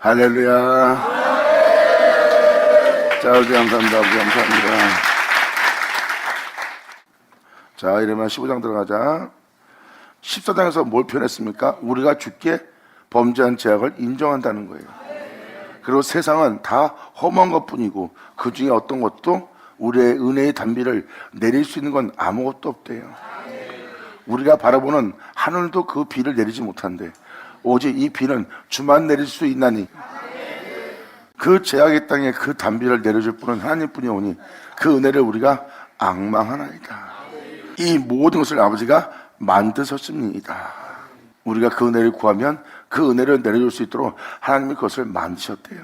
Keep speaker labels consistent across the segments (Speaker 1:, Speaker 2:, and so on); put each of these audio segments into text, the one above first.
Speaker 1: 할렐루야. 자, 우리 감사합니다. 우리 감사합니다. 자, 이러면 15장 들어가자. 14장에서 뭘 표현했습니까? 우리가 주께 범죄한 죄악을 인정한다는 거예요. 그리고 세상은 다 험한 것뿐이고 그 중에 어떤 것도 우리의 은혜의 단비를 내릴 수 있는 건 아무것도 없대요. 우리가 바라보는 하늘도 그 비를 내리지 못한대. 오직 이 비는 주만 내릴 수 있나니 그 죄악의 땅에 그 단비를 내려줄 분은 하나님뿐이 오니 그 은혜를 우리가 앙망하나이다. 이 모든 것을 아버지가 만드셨습니다. 우리가 그 은혜를 구하면 그 은혜를 내려줄 수 있도록 하나님이 그것을 만드셨대요.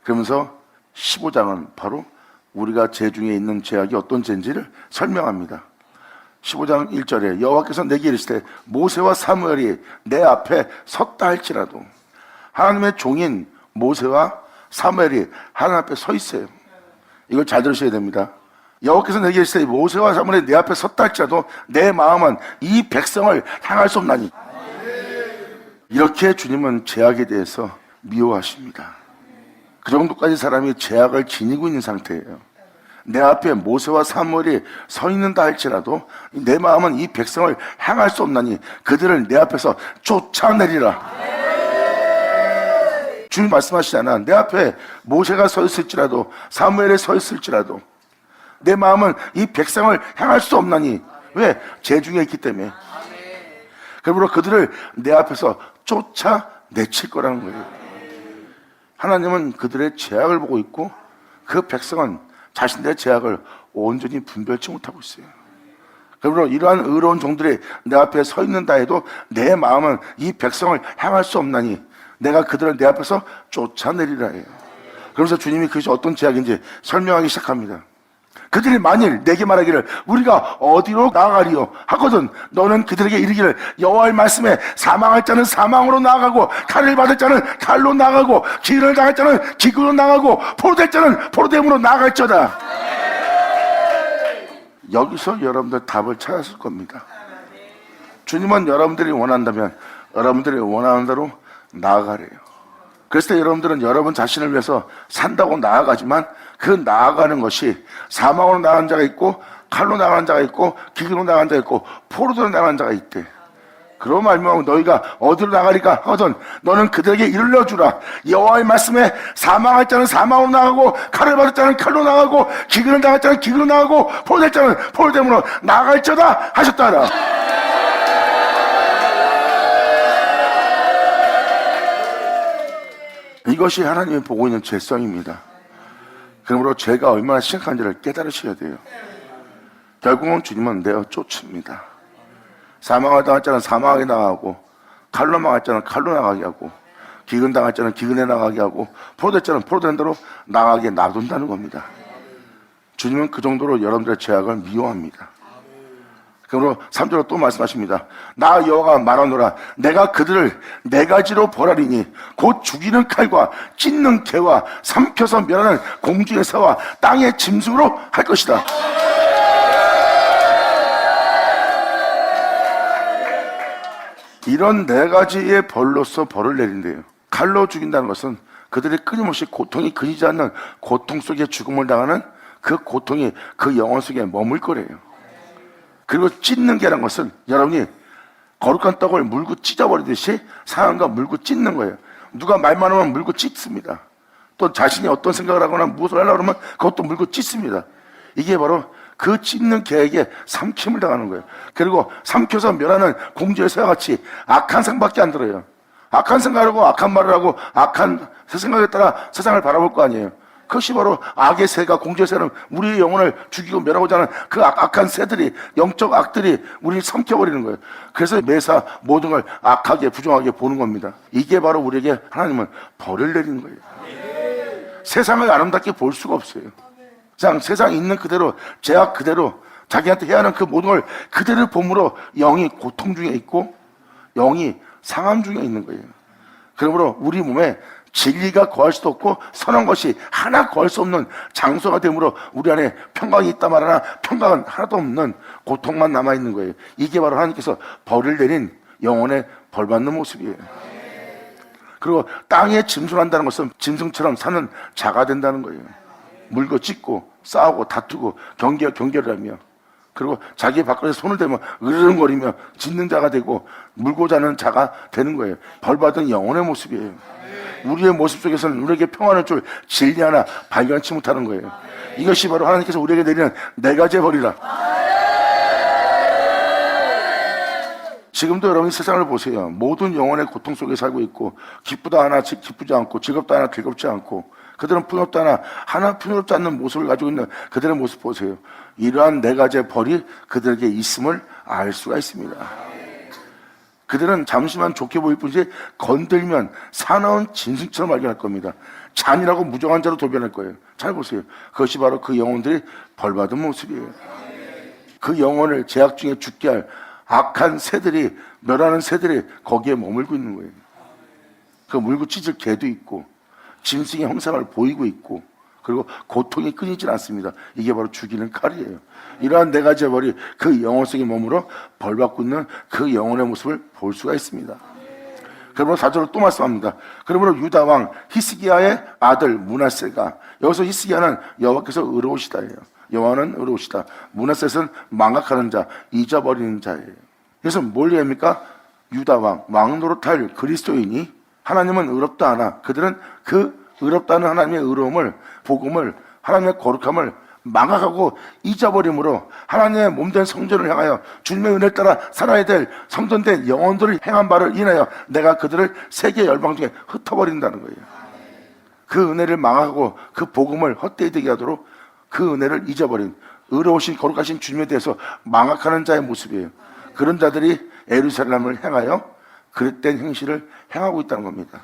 Speaker 1: 그러면서 15장은 바로 우리가 죄 중에 있는 죄악이 어떤 죄인지를 설명합니다. 15장 1절에 여호와께서 내게 이르시되 모세와 사무엘이 내 앞에 섰다 할지라도, 하나님의 종인 모세와 사무엘이 하나님 앞에 서 있어요. 이걸 잘 들으셔야 됩니다. 여호와께서 내게 이르시되 모세와 사무엘이 내 앞에 섰다 할지라도 내 마음은 이 백성을 향할 수 없나니. 이렇게 주님은 죄악에 대해서 미워하십니다. 그 정도까지 사람이 죄악을 지니고 있는 상태예요. 내 앞에 모세와 사무엘이 서 있는다 할지라도 내 마음은 이 백성을 향할 수 없나니 그들을 내 앞에서 쫓아내리라. 주님 말씀하시잖아. 내 앞에 모세가 서 있을지라도 사무엘이 서 있을지라도 내 마음은 이 백성을 향할 수 없나니. 왜? 죄 중에 있기 때문에. 그러므로 그들을 내 앞에서 쫓아내칠 거라는 거예요. 하나님은 그들의 죄악을 보고 있고 그 백성은 자신들의 죄악을 온전히 분별치 못하고 있어요. 그러므로 이러한 의로운 종들이 내 앞에 서 있는다 해도 내 마음은 이 백성을 향할 수 없나니 내가 그들을 내 앞에서 쫓아내리라 해요. 그러면서 주님이 그것이 어떤 죄악인지 설명하기 시작합니다. 그들이 만일 내게 말하기를 우리가 어디로 나아가리요 하거든 너는 그들에게 이르기를 여호와의 말씀에 사망할 자는 사망으로 나아가고 칼을 받을 자는 칼로 나아가고 기근을 당할 자는 기근으로 나아가고 포로될 자는 포로됨으로 나아갈지어다. 여기서 여러분들 답을 찾았을 겁니다. 주님은 여러분들이 원한다면 여러분들이 원하는 대로 나아가래요. 그랬을 때 여러분들은 여러분 자신을 위해서 산다고 나아가지만 그 나아가는 것이 사망으로 나가는 자가 있고 칼로 나가는 자가 있고 기근으로 나가는 자가 있고 포로로 나가는 자가 있대. 그러고 말미암아 너희가 어디로 나가리까 하거든 너는 그들에게 이르러주라. 여호와의 말씀에 사망할 자는 사망으로 나가고 칼을 받을 자는 칼로 나가고 기근을 당할 자는 기근으로 나가고 포로될 자는 포로됨으로 나아갈지어다 하셨다 하라. 이것이 하나님이 보고 있는 죄성입니다. 그러므로 죄가 얼마나 심각한지를 깨달으셔야 돼요. 결국은 주님은 내어 쫓습니다. 사망을 당할 자는 사망하게 나가고 칼로 망할 자는 칼로 나가게 하고 기근 당할 자는 기근에 나가게 하고 포로될 자는 포로된 대로 나가게 놔둔다는 겁니다. 주님은 그 정도로 여러분들의 죄악을 미워합니다. 그러므로 3절로 또 말씀하십니다. 나 여호와가 말하노라 내가 그들을 네 가지로 벌하리니 곧 죽이는 칼과 찢는 개와 삼켜서 멸하는 공중의 새와 땅의 짐승으로 할 것이다. 이런 네 가지의 벌로서 벌을 내린대요. 칼로 죽인다는 것은 그들이 끊임없이 고통이 끊이지 않는 고통 속에 죽음을 당하는 그 고통이 그 영혼 속에 머물 거래요. 그리고 찢는 게란 것은 여러분이 거룩한 떡을 물고 찢어버리듯이 상한 거 물고 찢는 거예요. 누가 말만 하면 물고 찢습니다. 또 자신이 어떤 생각을 하거나 무엇을 하려고 하면 그것도 물고 찢습니다. 이게 바로 그 찢는 개에게 삼킴을 당하는 거예요. 그리고 삼켜서 멸하는 공주의 새와 같이 악한 생각밖에 안 들어요. 악한 생각을 하고 악한 말을 하고 악한 생각에 따라 세상을 바라볼 거 아니에요. 그것이 바로 악의 새가 공주의 새는 우리의 영혼을 죽이고 멸하고자 하는 그 악한 새들이 영적 악들이 우리를 삼켜버리는 거예요. 그래서 매사 모든 걸 악하게 부정하게 보는 겁니다. 이게 바로 우리에게 하나님은 벌을 내리는 거예요. 세상을 아름답게 볼 수가 없어요. 그냥 세상에 있는 그대로 죄악 그대로 자기한테 해야 하는 그 모든 걸 그대로 봄으로 영이 고통 중에 있고 영이 상함 중에 있는 거예요. 그러므로 우리 몸에 진리가 거할 수도 없고 선한 것이 하나 거할 수 없는 장소가 되므로 우리 안에 평강이 있다 말하나 평강은 하나도 없는 고통만 남아있는 거예요. 이게 바로 하나님께서 벌을 내린 영혼의 벌받는 모습이에요. 그리고 땅에 짐승한다는 것은 짐승처럼 사는 자가 된다는 거예요. 물고 찢고 싸우고 다투고 경계를 하며, 그리고 자기 밖에서 손을 대면 으르렁거리며 짖는 자가 되고 물고 자는 자가 되는 거예요. 벌받은 영혼의 모습이에요. 우리의 모습 속에서는 우리에게 평안을 줄 진리 하나 발견치 못하는 거예요. 이것이 바로 하나님께서 우리에게 내리는 네 가지의 벌이라. 지금도 여러분이 세상을 보세요. 모든 영혼의 고통 속에 살고 있고, 기쁘다 하나 기쁘지 않고, 즐겁다 하나 즐겁지 않고, 그들은 풍요롭다 하나 풍요롭지 않는 모습을 가지고 있는 그들의 모습 보세요. 이러한 네 가지의 벌이 그들에게 있음을 알 수가 있습니다. 그들은 잠시만 좋게 보일 뿐이지 건들면 사나운 짐승처럼 발견할 겁니다. 잔인하고 무정한 자로 도변할 거예요. 잘 보세요. 그것이 바로 그 영혼들이 벌받은 모습이에요. 그 영혼을 제약 중에 죽게 할 악한 새들이, 멸하는 새들이 거기에 머물고 있는 거예요. 그 물고 찢을 개도 있고 짐승의 형상을 보이고 있고, 그리고 고통이 끊이질 않습니다. 이게 바로 죽이는 칼이에요. 이러한 네 가지의 벌이 그 영혼 속에 머물러 벌받고 있는 그 영혼의 모습을 볼 수가 있습니다. 그러므로 4절로 또 말씀합니다. 그러므로 유다 왕 히스기야의 아들 므낫세가, 여기서 히스기야는 여호와께서 의로우시다예요. 여호와는 의로우시다. 므낫셋은 망각하는 자, 잊어버리는 자예요. 그래서 뭘 얘기합니까? 유다 왕 노릇할 그리스도인이 하나님은 의롭다 하나, 그들은 그 의롭다는 하나님의 의로움을, 복음을, 하나님의 거룩함을 망각하고 잊어버림으로 하나님의 몸된 성전을 향하여 주님의 은혜를 따라 살아야 될 성전된 영혼들을 행한 바를 인하여 내가 그들을 세계 열방 중에 흩어버린다는 거예요. 그 은혜를 망하고 그 복음을 헛되이 되게 하도록 그 은혜를 잊어버린, 의로우신 거룩하신 주님에 대해서 망각하는 자의 모습이에요. 그런 자들이 예루살렘을 향하여 그릇된 행실을 행하고 있다는 겁니다.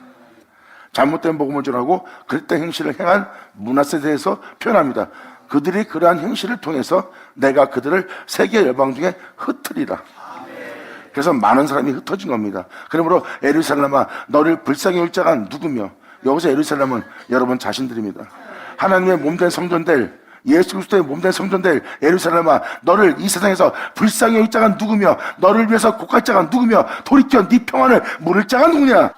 Speaker 1: 잘못된 복음을 전하고 그릇된 행실을 행한 므낫세에 대해서 표현합니다. 그들이 그러한 행실을 통해서 내가 그들을 세계 열방 중에 흩으리라. 그래서 많은 사람이 흩어진 겁니다. 그러므로 예루살렘아 너를 불쌍히 올 자가 누구며, 여기서 예루살렘은 여러분 자신들입니다. 하나님의 몸된 성전될, 예수 그리스도의 몸된 성전될 예루살렘아 너를 이 세상에서 불쌍히 올 자가 누구며, 너를 위해서 곡할 자가 누구며, 돌이켜 네 평안을 물을 자가 누구냐.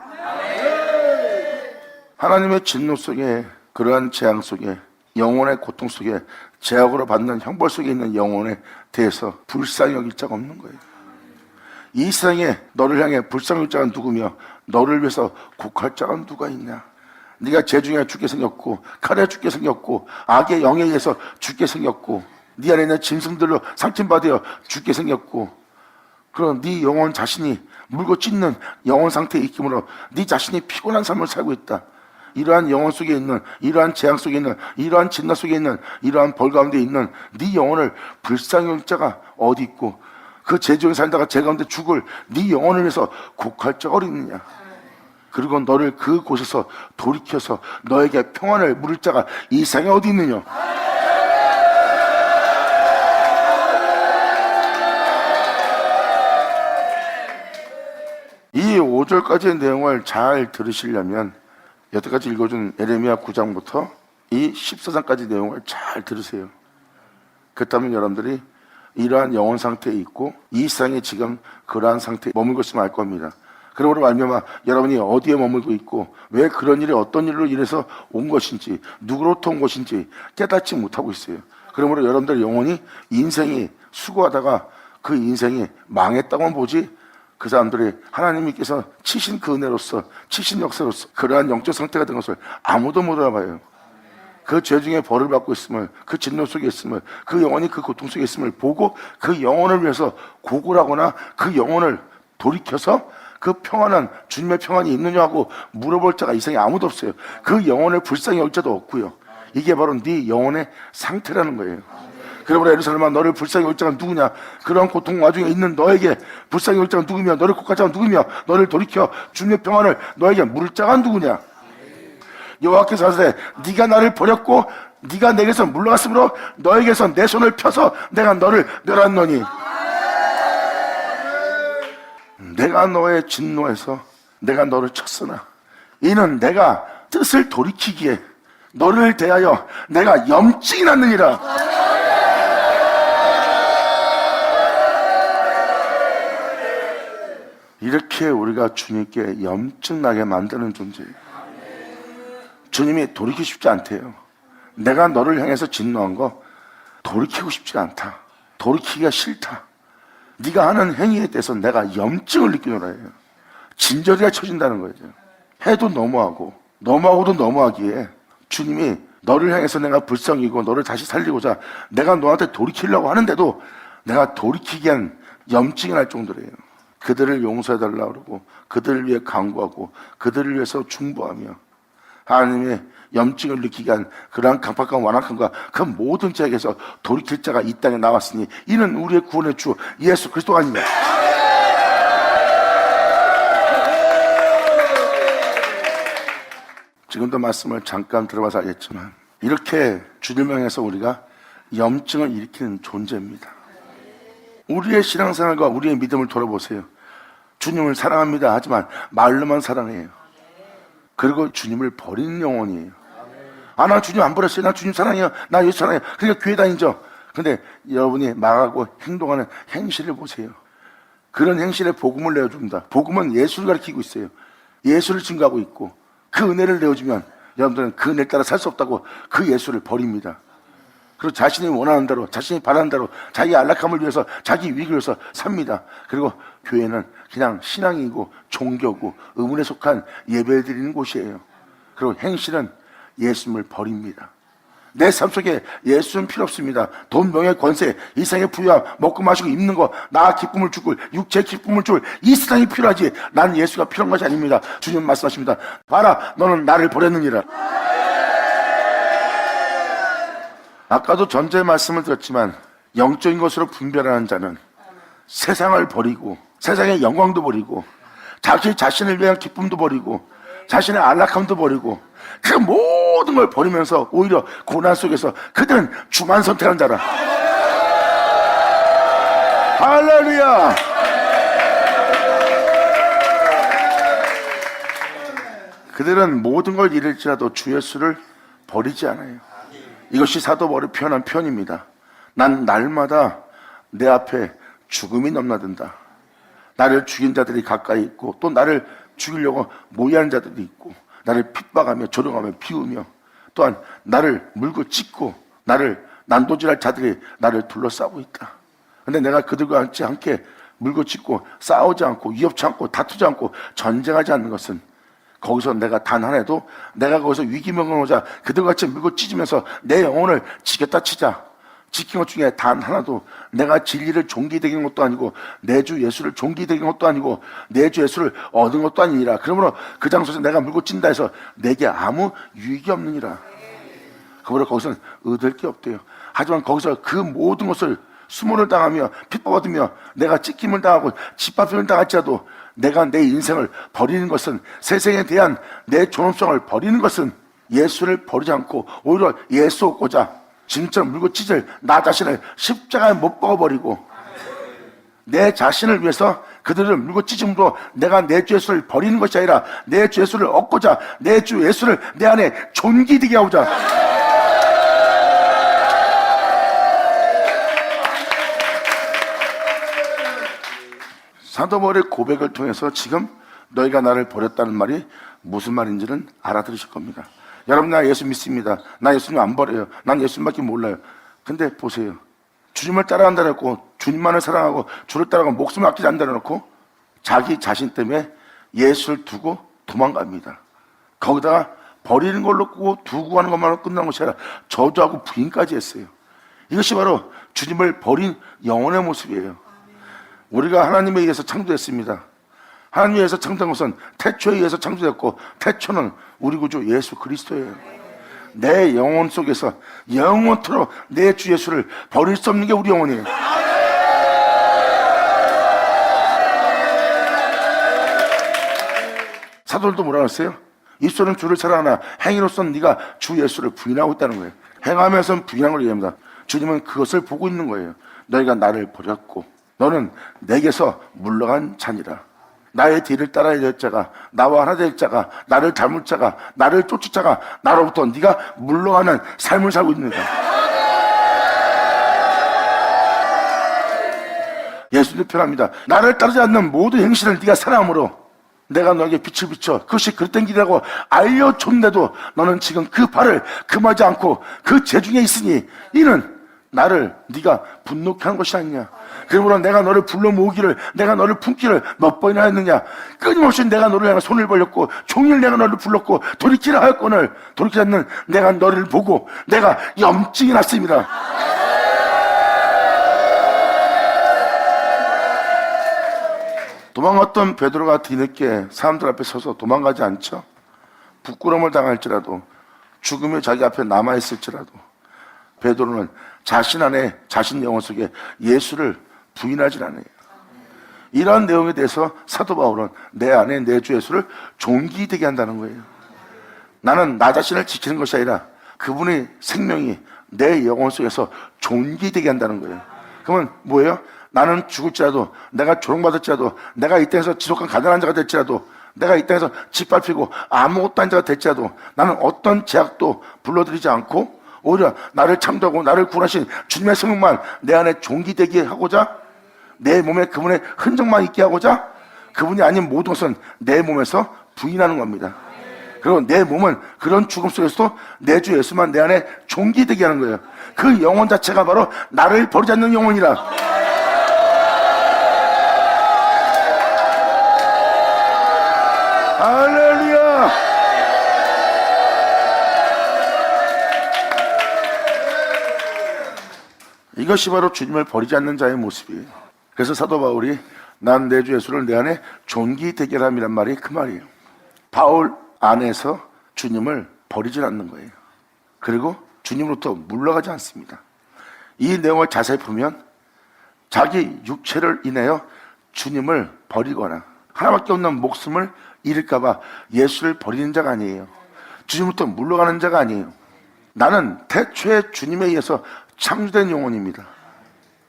Speaker 1: 하나님의 진노 속에, 그러한 재앙 속에, 영혼의 고통 속에, 제약으로 받는 형벌 속에 있는 영혼에 대해서 불쌍히 여길 자가 없는 거예요. 이 세상에 너를 향해 불쌍히 여길 자가 누구며, 너를 위해서 곡할 자가 누가 있냐. 네가 재중에 죽게 생겼고, 칼에 죽게 생겼고, 악의 영에 의해서 죽게 생겼고, 네 안에 있는 짐승들로 상침받아 죽게 생겼고, 그럼 네 영혼 자신이 물고 찢는 영혼 상태에 있기므로 네 자신이 피곤한 삶을 살고 있다. 이러한 영혼 속에 있는, 이러한 재앙 속에 있는, 이러한 진노 속에 있는, 이러한 벌 가운데 있는 네 영혼을 불쌍히 여길 자가 어디 있고, 그 재중에 살다가 재 가운데 죽을 네 영혼을 위해서 곡할 자가 어디 있느냐. 그리고 너를 그곳에서 돌이켜서 너에게 평안을 물을 자가 이 세상에 어디 있느냐. 이 5절까지의 내용을 잘 들으시려면 여태까지 읽어준 예레미야 9장부터 이 14장까지 내용을 잘 들으세요. 그렇다면 여러분들이 이러한 영혼 상태에 있고 이 세상에 지금 그러한 상태에 머물고 있으면 알 겁니다. 그러므로 말미암아 여러분이 어디에 머물고 있고 왜 그런 일이 어떤 일로 인해서 온 것인지, 누구로부터 온 것인지 깨닫지 못하고 있어요. 그러므로 여러분들 영혼이, 인생이 수고하다가 그 인생이 망했다고만 보지, 그 사람들이 하나님께서 치신 그 은혜로서, 치신 역사로서 그러한 영적 상태가 된 것을 아무도 못 알아봐요. 그 죄 중에 벌을 받고 있음을, 그 진노 속에 있음을, 그 영혼이 그 고통 속에 있음을 보고 그 영혼을 위해서 고굴하거나 그 영혼을 돌이켜서 그 평안한, 주님의 평안이 있느냐 하고 물어볼 자가 이 세상에 아무도 없어요. 그 영혼을 불쌍히 여길 자도 없고요. 이게 바로 네 영혼의 상태라는 거예요. 그러므로 예루살렘아 너를 불쌍히 여길 자가 누구냐. 그런 고통 와중에 있는 너에게 불쌍히 여길 자가 누구며, 너를 곡할 자가 누구며, 너를 돌이켜 주님의 평안을 너에게 물을 자가 누구냐. 여호와께서 하시되 네가 나를 버렸고 네가 내게서 물러갔으므로 너에게서 내 손을 펴서 내가 너를 멸하노니, 내가 너의 진노에서 내가 너를 쳤으나 이는 내가 뜻을 돌이키기에 너를 대하여 내가 염증이 났느니라. 이렇게 우리가 주님께 염증나게 만드는 존재예요. 주님이 돌이키고 싶지 않대요. 내가 너를 향해서 진노한 거 돌이키고 싶지 않다. 돌이키기가 싫다. 네가 하는 행위에 대해서 내가 염증을 느끼노라 해요. 진저리가 쳐진다는 거죠. 해도 너무하고도 너무하기에 주님이 너를 향해서 내가 불쌍이고 너를 다시 살리고자 내가 너한테 돌이키려고 하는데도 내가 돌이키게 한 염증이 날 정도래요. 그들을 용서해달라고 그러고 그들을 위해 간구하고 그들을 위해서 중보하며 하나님의 염증을 느끼게 한 그러한 강팍한 완악함과 그 모든 죄에서 돌이킬 자가 이 땅에 나왔으니 이는 우리의 구원의 주 예수 그리스도가 아닙니다. 지금도 말씀을 잠깐 들어봐서 알겠지만 이렇게 주님을 향해서 우리가 염증을 일으키는 존재입니다. 우리의 신앙생활과 우리의 믿음을 돌아보세요. 주님을 사랑합니다 하지만 말로만 사랑해요. 그리고 주님을 버리는 영혼이에요. 나 주님 안 버렸어요. 나 주님 사랑해요. 나 예수 사랑해요. 그러니까 교회 다니죠. 근데 여러분이 말하고 행동하는 행실을 보세요. 그런 행실에 복음을 내어줍니다. 복음은 예수를 가리키고 있어요. 예수를 증거하고 있고 그 은혜를 내어주면 여러분들은 그 은혜를 따라 살 수 없다고 그 예수를 버립니다. 그리고 자신이 원하는 대로 자신이 바라는 대로 자기 안락함을 위해서 자기 유익을 위해서 삽니다. 그리고 교회는 그냥 신앙이고 종교고 의문에 속한 예배를 드리는 곳이에요. 그리고 행실은 예수님을 버립니다. 내 삶 속에 예수는 필요 없습니다. 돈, 명예, 권세, 이 세상의 부유함, 먹고 마시고 입는 거, 나 기쁨을 주고 육체의 기쁨을 줄 이 세상이 필요하지 난 예수가 필요한 것이 아닙니다. 주님 말씀하십니다. 봐라 너는 나를 버렸느니라. 아까도 전제의 말씀을 드렸지만 영적인 것으로 분별하는 자는 세상을 버리고 세상의 영광도 버리고 자기 자신을 위한 기쁨도 버리고 자신의 안락함도 버리고 그 모든 걸 버리면서 오히려 고난 속에서 그들은 주만 선택한 자라. 할렐루야. 그들은 모든 걸 잃을지라도 주 예수를 버리지 않아요. 이것이 사도 바울이 표현한 표현입니다. 난 날마다 내 앞에 죽음이 넘나든다. 나를 죽인 자들이 가까이 있고 또 나를 죽이려고 모의하는 자들이 있고 나를 핍박하며 조롱하며 비우며 또한 나를 물고 찢고 나를 난도질할 자들이 나를 둘러싸고 있다. 근데 내가 그들과 함께 물고 찢고 싸우지 않고 위협치 않고 다투지 않고 전쟁하지 않는 것은 거기서 내가 단 하나도 내가 거기서 위기명을 오자 그들같이 물고 찢으면서 내 영혼을 지켰다 치자 지킨 것 중에 단 하나도 내가 진리를 종기되는 것도 아니고 내 주 예수를 종기되는 것도 아니고 내 주 예수를 얻은 것도 아니니라. 그러므로 그 장소에서 내가 물고 찐다 해서 내게 아무 유익이 없느니라. 그러므로 거기서는 얻을 게 없대요. 하지만 거기서 그 모든 것을 수모를 당하며 핍박받으며 내가 찢김을 당하고 짓밟힘을 당할지라도 내가 내 인생을 버리는 것은 세상에 대한 내 존엄성을 버리는 것은 예수를 버리지 않고 오히려 예수 얻고자 진짜로 물고 찢을 나 자신을 십자가에 못 박아버리고 내 자신을 위해서 그들을 물고 찢음으로 내가 내 주 예수를 버리는 것이 아니라 내 주 예수를 얻고자 내 주 예수를 내 안에 존귀되게 하고자 사도 바울의 고백을 통해서 지금 너희가 나를 버렸다는 말이 무슨 말인지는 알아들으실 겁니다. 여러분 나 예수 믿습니다. 나 예수님 안 버려요. 난 예수님밖에 몰라요. 근데 보세요. 주님을 따라간다 해놓고 주님만을 사랑하고 주를 따라가고 목숨을 아끼지 않는다 해놓고 자기 자신 때문에 예수를 두고 도망갑니다. 거기다가 버리는 걸로 끄고 두고 가는 것만으로 끝난 것이 아니라 저주하고 부인까지 했어요. 이것이 바로 주님을 버린 영혼의 모습이에요. 우리가 하나님에 의해서 창조됐습니다. 하나님에 의해서 창조된 것은 태초에 의해서 창조됐고 태초는 우리 구주 예수 그리스도예요. 내 영혼 속에서 영원토록 내 주 예수를 버릴 수 없는 게 우리 영혼이에요. 사도들도 뭐라 그랬어요? 입술은 주를 사랑하나 행위로서는 네가 주 예수를 부인하고 있다는 거예요. 행하면서는 부인한 걸 얘기합니다. 주님은 그것을 보고 있는 거예요. 너희가 나를 버렸고 너는 내게서 물러간 자니라. 나의 뒤를 따라야 될 자가 나와 하나 될 자가 나를 닮을 자가 나를 쫓을 자가 나로부터 네가 물러가는 삶을 살고 있는다. 예수님도 표현합니다. 나를 따르지 않는 모든 행실을 네가 사랑함으로 내가 너에게 빛을 비춰 그것이 그릇된 길이라고 알려줬는데도 너는 지금 그 발을 금하지 않고 그 재중에 있으니 이는 나를 네가 분노케 하는 것이 아니냐. 그러므로 내가 너를 불러 모으기를 내가 너를 품기를 몇 번이나 했느냐. 끊임없이 내가 너를 향해 손을 벌렸고 종일 내가 너를 불렀고 돌이키라 하였거늘 돌이키지 않는 내가 너를 보고 내가 염증이 났습니다. 도망갔던 베드로가 뒤늦게 사람들 앞에 서서 도망가지 않죠. 부끄러움을 당할지라도 죽음이 자기 앞에 남아있을지라도 베드로는 자신 안에 자신 영혼 속에 예수를 부인하지 않아요. 이러한 내용에 대해서 사도 바울은 내 안에 내 주 예수를 존귀되게 한다는 거예요. 나는 나 자신을 지키는 것이 아니라 그분의 생명이 내 영혼 속에서 존귀되게 한다는 거예요. 그러면 뭐예요? 나는 죽을지라도 내가 조롱받을지라도 내가 이 땅에서 지독한 가난한 자가 될지라도 내가 이 땅에서 짓밟히고 아무것도 아닌 자가 될지라도 나는 어떤 제약도 불러들이지 않고 오히려 나를 창조하고 나를 구원하신 주님의 생명만 내 안에 존귀되게 하고자 내 몸에 그분의 흔적만 있게 하고자 그분이 아닌 모든 것은 내 몸에서 부인하는 겁니다. 그리고 내 몸은 그런 죽음 속에서도 내 주 예수만 내 안에 존귀되게 하는 거예요. 그 영혼 자체가 바로 나를 버리지 않는 영혼이라. 할렐루야! 이것이 바로 주님을 버리지 않는 자의 모습이에요. 그래서 사도 바울이 난 내 주 예수를 내 안에 존귀되게 함이란 말이 그 말이에요. 바울 안에서 주님을 버리지 않는 거예요. 그리고 주님으로부터 물러가지 않습니다. 이 내용을 자세히 보면 자기 육체를 인하여 주님을 버리거나 하나밖에 없는 목숨을 잃을까봐 예수를 버리는 자가 아니에요. 주님부터 물러가는 자가 아니에요. 나는 태초에 주님에 의해서 창조된 영혼입니다.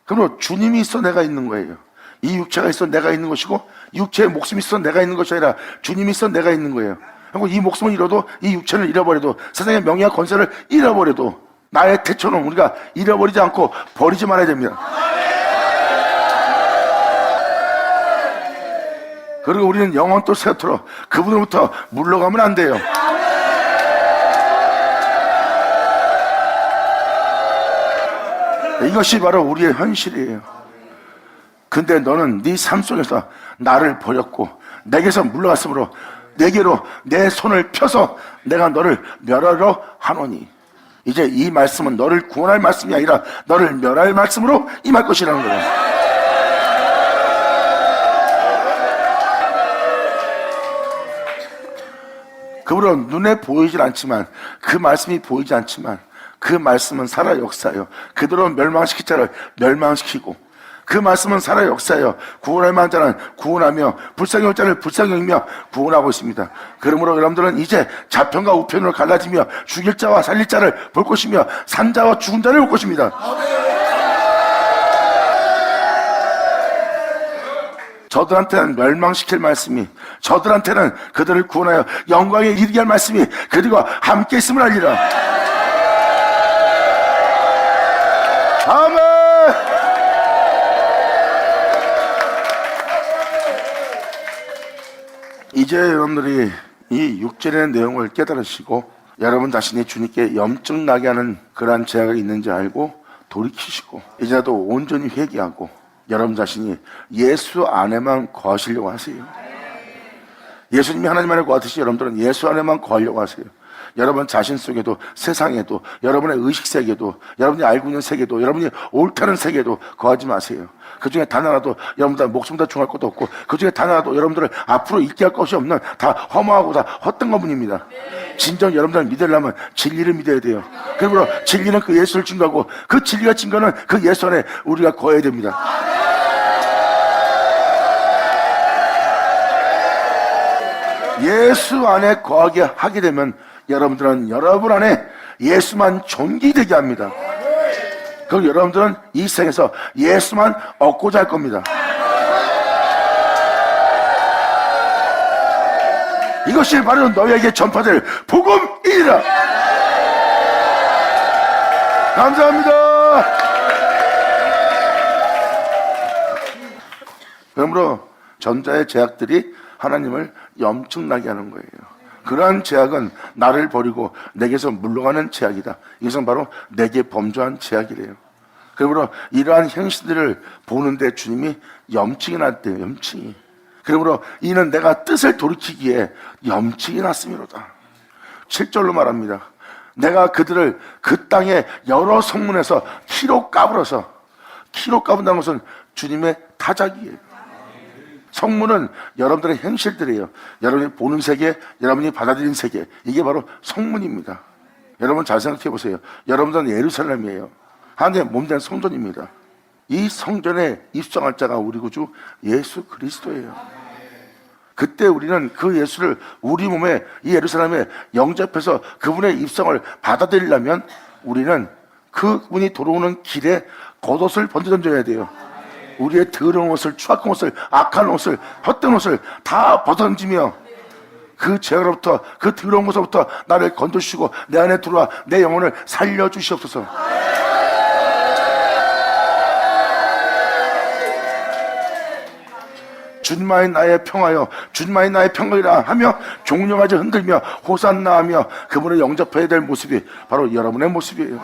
Speaker 1: 그러므로 주님이 있어 내가 있는 거예요. 이 육체가 있어 내가 있는 것이고 육체의 목숨이 있어 내가 있는 것이 아니라 주님이 있어 내가 있는 거예요. 그리고 이 목숨을 잃어도 이 육체를 잃어버려도 세상의 명예와 권세를 잃어버려도 나의 태초는 우리가 잃어버리지 않고 버리지 말아야 됩니다. 그리고 우리는 영원 또 새토록 그분으로부터 물러가면 안 돼요. 이것이 바로 우리의 현실이에요. 근데 너는 네 삶 속에서 나를 버렸고 내게서 물러갔으므로 내게로 내 손을 펴서 내가 너를 멸하려 하노니 이제 이 말씀은 너를 구원할 말씀이 아니라 너를 멸할 말씀으로 임할 것이라는 거예요. 그러므로 눈에 보이질 않지만 그 말씀이 보이지 않지만 그 말씀은 살아 역사요. 그대로 멸망시킬 자를 멸망시키고 그 말씀은 살아 역사요. 구원할 만한 자는 구원하며 불쌍히 올 자를 불쌍히 여기며 구원하고 있습니다. 그러므로 여러분들은 이제 좌편과 우편으로 갈라지며 죽일 자와 살릴 자를 볼 것이며 산 자와 죽은 자를 볼 것입니다. 저들한테는 멸망시킬 말씀이 저들한테는 그들을 구원하여 영광에 이르게 할 말씀이 그들과 함께 있음을 알리라. 아멘. 이제 여러분들이 이 육절의 내용을 깨달으시고 여러분 자신이 주님께 염증 나게 하는 그러한 죄악이 있는지 알고 돌이키시고 이제라도 온전히 회개하고 여러분 자신이 예수 안에만 거하시려고 하세요. 예수님이 하나님 안에 거하듯이 여러분들은 예수 안에만 거하려고 하세요. 여러분 자신 속에도 세상에도 여러분의 의식세계도 여러분이 알고 있는 세계도 여러분이 옳다는 세계도 거하지 마세요. 그 중에 단 하나도 여러분들 목숨 다 중할 것도 없고 그 중에 단 하나도 여러분들을 앞으로 있게 할 것이 없는 다 허무하고 다 헛된 것뿐입니다. 진정 여러분들을 믿으려면 진리를 믿어야 돼요. 그러므로 진리는 그 예수를 증거하고 그 진리가 증거하는 그 예수 안에 우리가 거해야 됩니다. 예수 안에 거하게 하게 되면 여러분들은 여러분 안에 예수만 존귀되게 합니다. 그리고 여러분들은 이 세상에서 예수만 얻고자 할 겁니다. 이것이 바로 너희에게 전파될 복음이라. 감사합니다. 그러므로 전자의 제약들이 하나님을 염증나게 하는 거예요. 그러한 제약은 나를 버리고 내게서 물러가는 제약이다. 이것은 바로 내게 범죄한 제약이래요. 그러므로 이러한 행실들을 보는데 주님이 염증이 났대요. 염증이. 그러므로 이는 내가 뜻을 돌이키기에 염증이 났음이로다. 7절로 말합니다. 내가 그들을 그 땅의 여러 성문에서 키로 까불어서, 키로 까분다는 것은 주님의 타작이에요. 성문은 여러분들의 행실들이에요. 여러분이 보는 세계, 여러분이 받아들이는 세계, 이게 바로 성문입니다. 여러분 잘 생각해 보세요. 여러분들은 예루살렘이에요. 하나님의 몸된 성전입니다. 이 성전에 입성할 자가 우리 구주 예수 그리스도예요. 그때 우리는 그 예수를 우리 몸에, 이 예루살렘에 영접해서 그분의 입성을 받아들이려면 우리는 그분이 돌아오는 길에 겉옷을 번져 던져야 돼요. 우리의 더러운 옷을, 추악한 옷을, 악한 옷을, 헛된 옷을 다 벗어던지며 그 죄로부터, 그 더러운 것으로부터 나를 건져주시고 내 안에 들어와 내 영혼을 살려주시옵소서. 주님만이 나의 평화여, 주님만이 나의 평강이라 하며 종려가지 흔들며 호산나 하며 그분을 영접해야 될 모습이 바로 여러분의 모습이에요.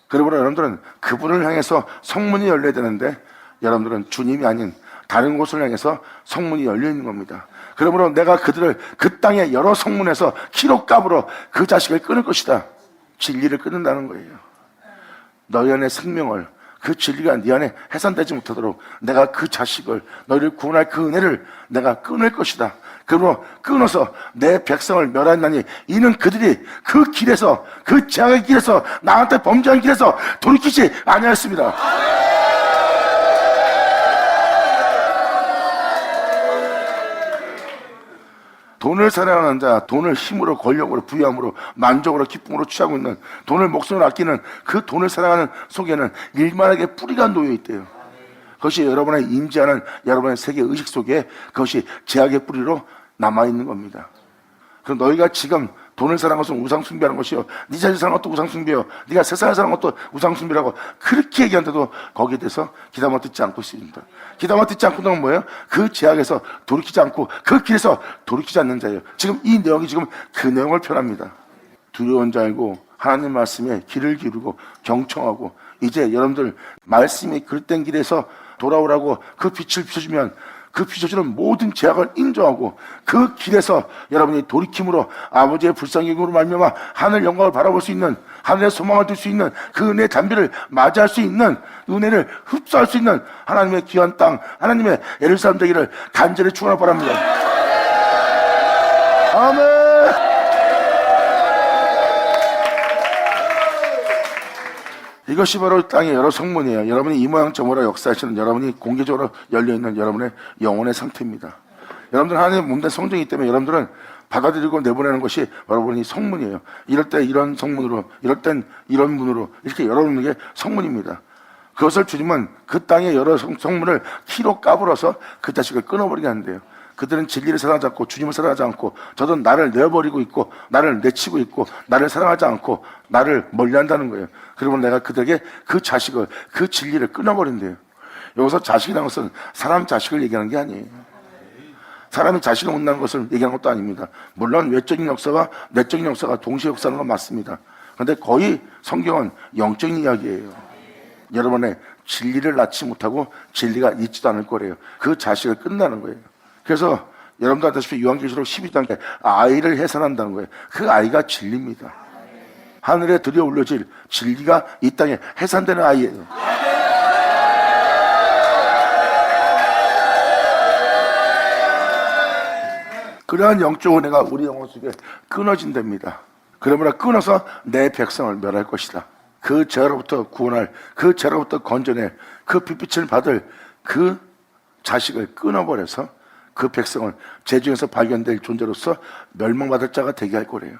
Speaker 1: 그러므로 여러분들은 그분을 향해서 성문이 열려야 되는데 여러분들은 주님이 아닌 다른 곳을 향해서 성문이 열려 있는 겁니다. 그러므로 내가 그들을 그 땅의 여러 성문에서 키로 까불어 그 자식을 끊을 것이다. 진리를 끊는다는 거예요. 너희 안에 생명을, 그 진리가 네 안에 해산되지 못하도록 내가 그 자식을, 너희를 구원할 그 은혜를 내가 끊을 것이다. 그러므로 끊어서 내 백성을 멸하나니 이는 그들이 그 길에서, 그 죄악의 길에서, 나한테 범죄한 길에서 돌이키지 아니하였습니다. 돈을 사랑하는 자, 돈을 힘으로, 권력으로, 부유함으로, 만족으로, 기쁨으로 취하고 있는, 돈을 목숨으로 아끼는 그 돈을 사랑하는 속에는 일만하게 뿌리가 놓여 있대요. 그것이 여러분의 인지하는 여러분의 세계 의식 속에 그것이 제약의 뿌리로 남아있는 겁니다. 그럼 너희가 지금 돈을 사랑하는 것은 우상숭배하는 것이요, 네 자식 사랑하는 것도 우상숭배요, 네가 세상을 사랑하는 것도 우상숭배라고 그렇게 얘기하는데도 거기에 대해서 귀담아 듣지 않고 있습니다. 귀담아 듣지 않고는 뭐예요? 그 제약에서 돌이키지 않고 그 길에서 돌이키지 않는 자예요. 지금 이 내용이 지금 그 내용을 표현합니다. 두려운 자이고 하나님 말씀에 귀를 기울이고 경청하고 이제 여러분들 말씀이 그릇된 길에서 돌아오라고 그 빛을 비춰주면 그 비춰주는 모든 제약을 인정하고 그 길에서 여러분이 돌이킴으로 아버지의 불쌍히 여김으로 말미암아 하늘 영광을 바라볼 수 있는, 하늘의 소망을 들 수 있는 그 은혜의 잔비를 맞이할 수 있는, 은혜를 흡수할 수 있는 하나님의 귀한 땅, 하나님의 예루살렘 되기를 간절히 축원하기 바랍니다. 아멘. 이것이 바로 땅의 여러 성문이에요. 여러분이 이 모양 저 모양 역사하시는, 여러분이 공개적으로 열려있는 여러분의 영혼의 상태입니다. 여러분들은 하나님의 몸된 성전이기 때문에 여러분들은 받아들이고 내보내는 것이 여러분이 성문이에요. 이럴 때 이런 성문으로, 이럴 땐 이런 문으로 이렇게 열어놓는 게 성문입니다. 그것을 주님은 그 땅의 여러 성문을 키로 까불어서 그 자식을 끊어버리게 하는데요. 그들은 진리를 사랑하지 않고 주님을 사랑하지 않고 저도 나를 내어버리고 있고 나를 내치고 있고 나를 사랑하지 않고 나를 멀리한다는 거예요. 그러면 내가 그들에게 그 자식을, 그 진리를 끊어버린대요. 여기서 자식이라는 것은 사람 자식을 얘기하는 게 아니에요. 사람이 자식을 못나는 것을 얘기하는 것도 아닙니다. 물론 외적인 역사와 내적인 역사가 동시에 역사하는 건 맞습니다. 그런데 거의 성경은 영적인 이야기예요. 여러분의 진리를 낳지 못하고 진리가 있지도 않을 거래요. 그 자식을 끝나는 거예요. 그래서 여러분도 아시다시피 요한계시록 12장에 아이를 해산한다는 거예요. 그 아이가 진리입니다. 하늘에 들여 올려질 진리가 이 땅에 해산되는 아이예요. 그러한 영적 은혜가 우리 영혼 속에 끊어진답니다. 그러므로 끊어서 내 백성을 멸할 것이다. 그 죄로부터 구원할, 그 죄로부터 건져낼, 그 빛빛을 받을 그 자식을 끊어버려서 그 백성을 제중에서 발견될 존재로서 멸망받을 자가 되게 할 거래요.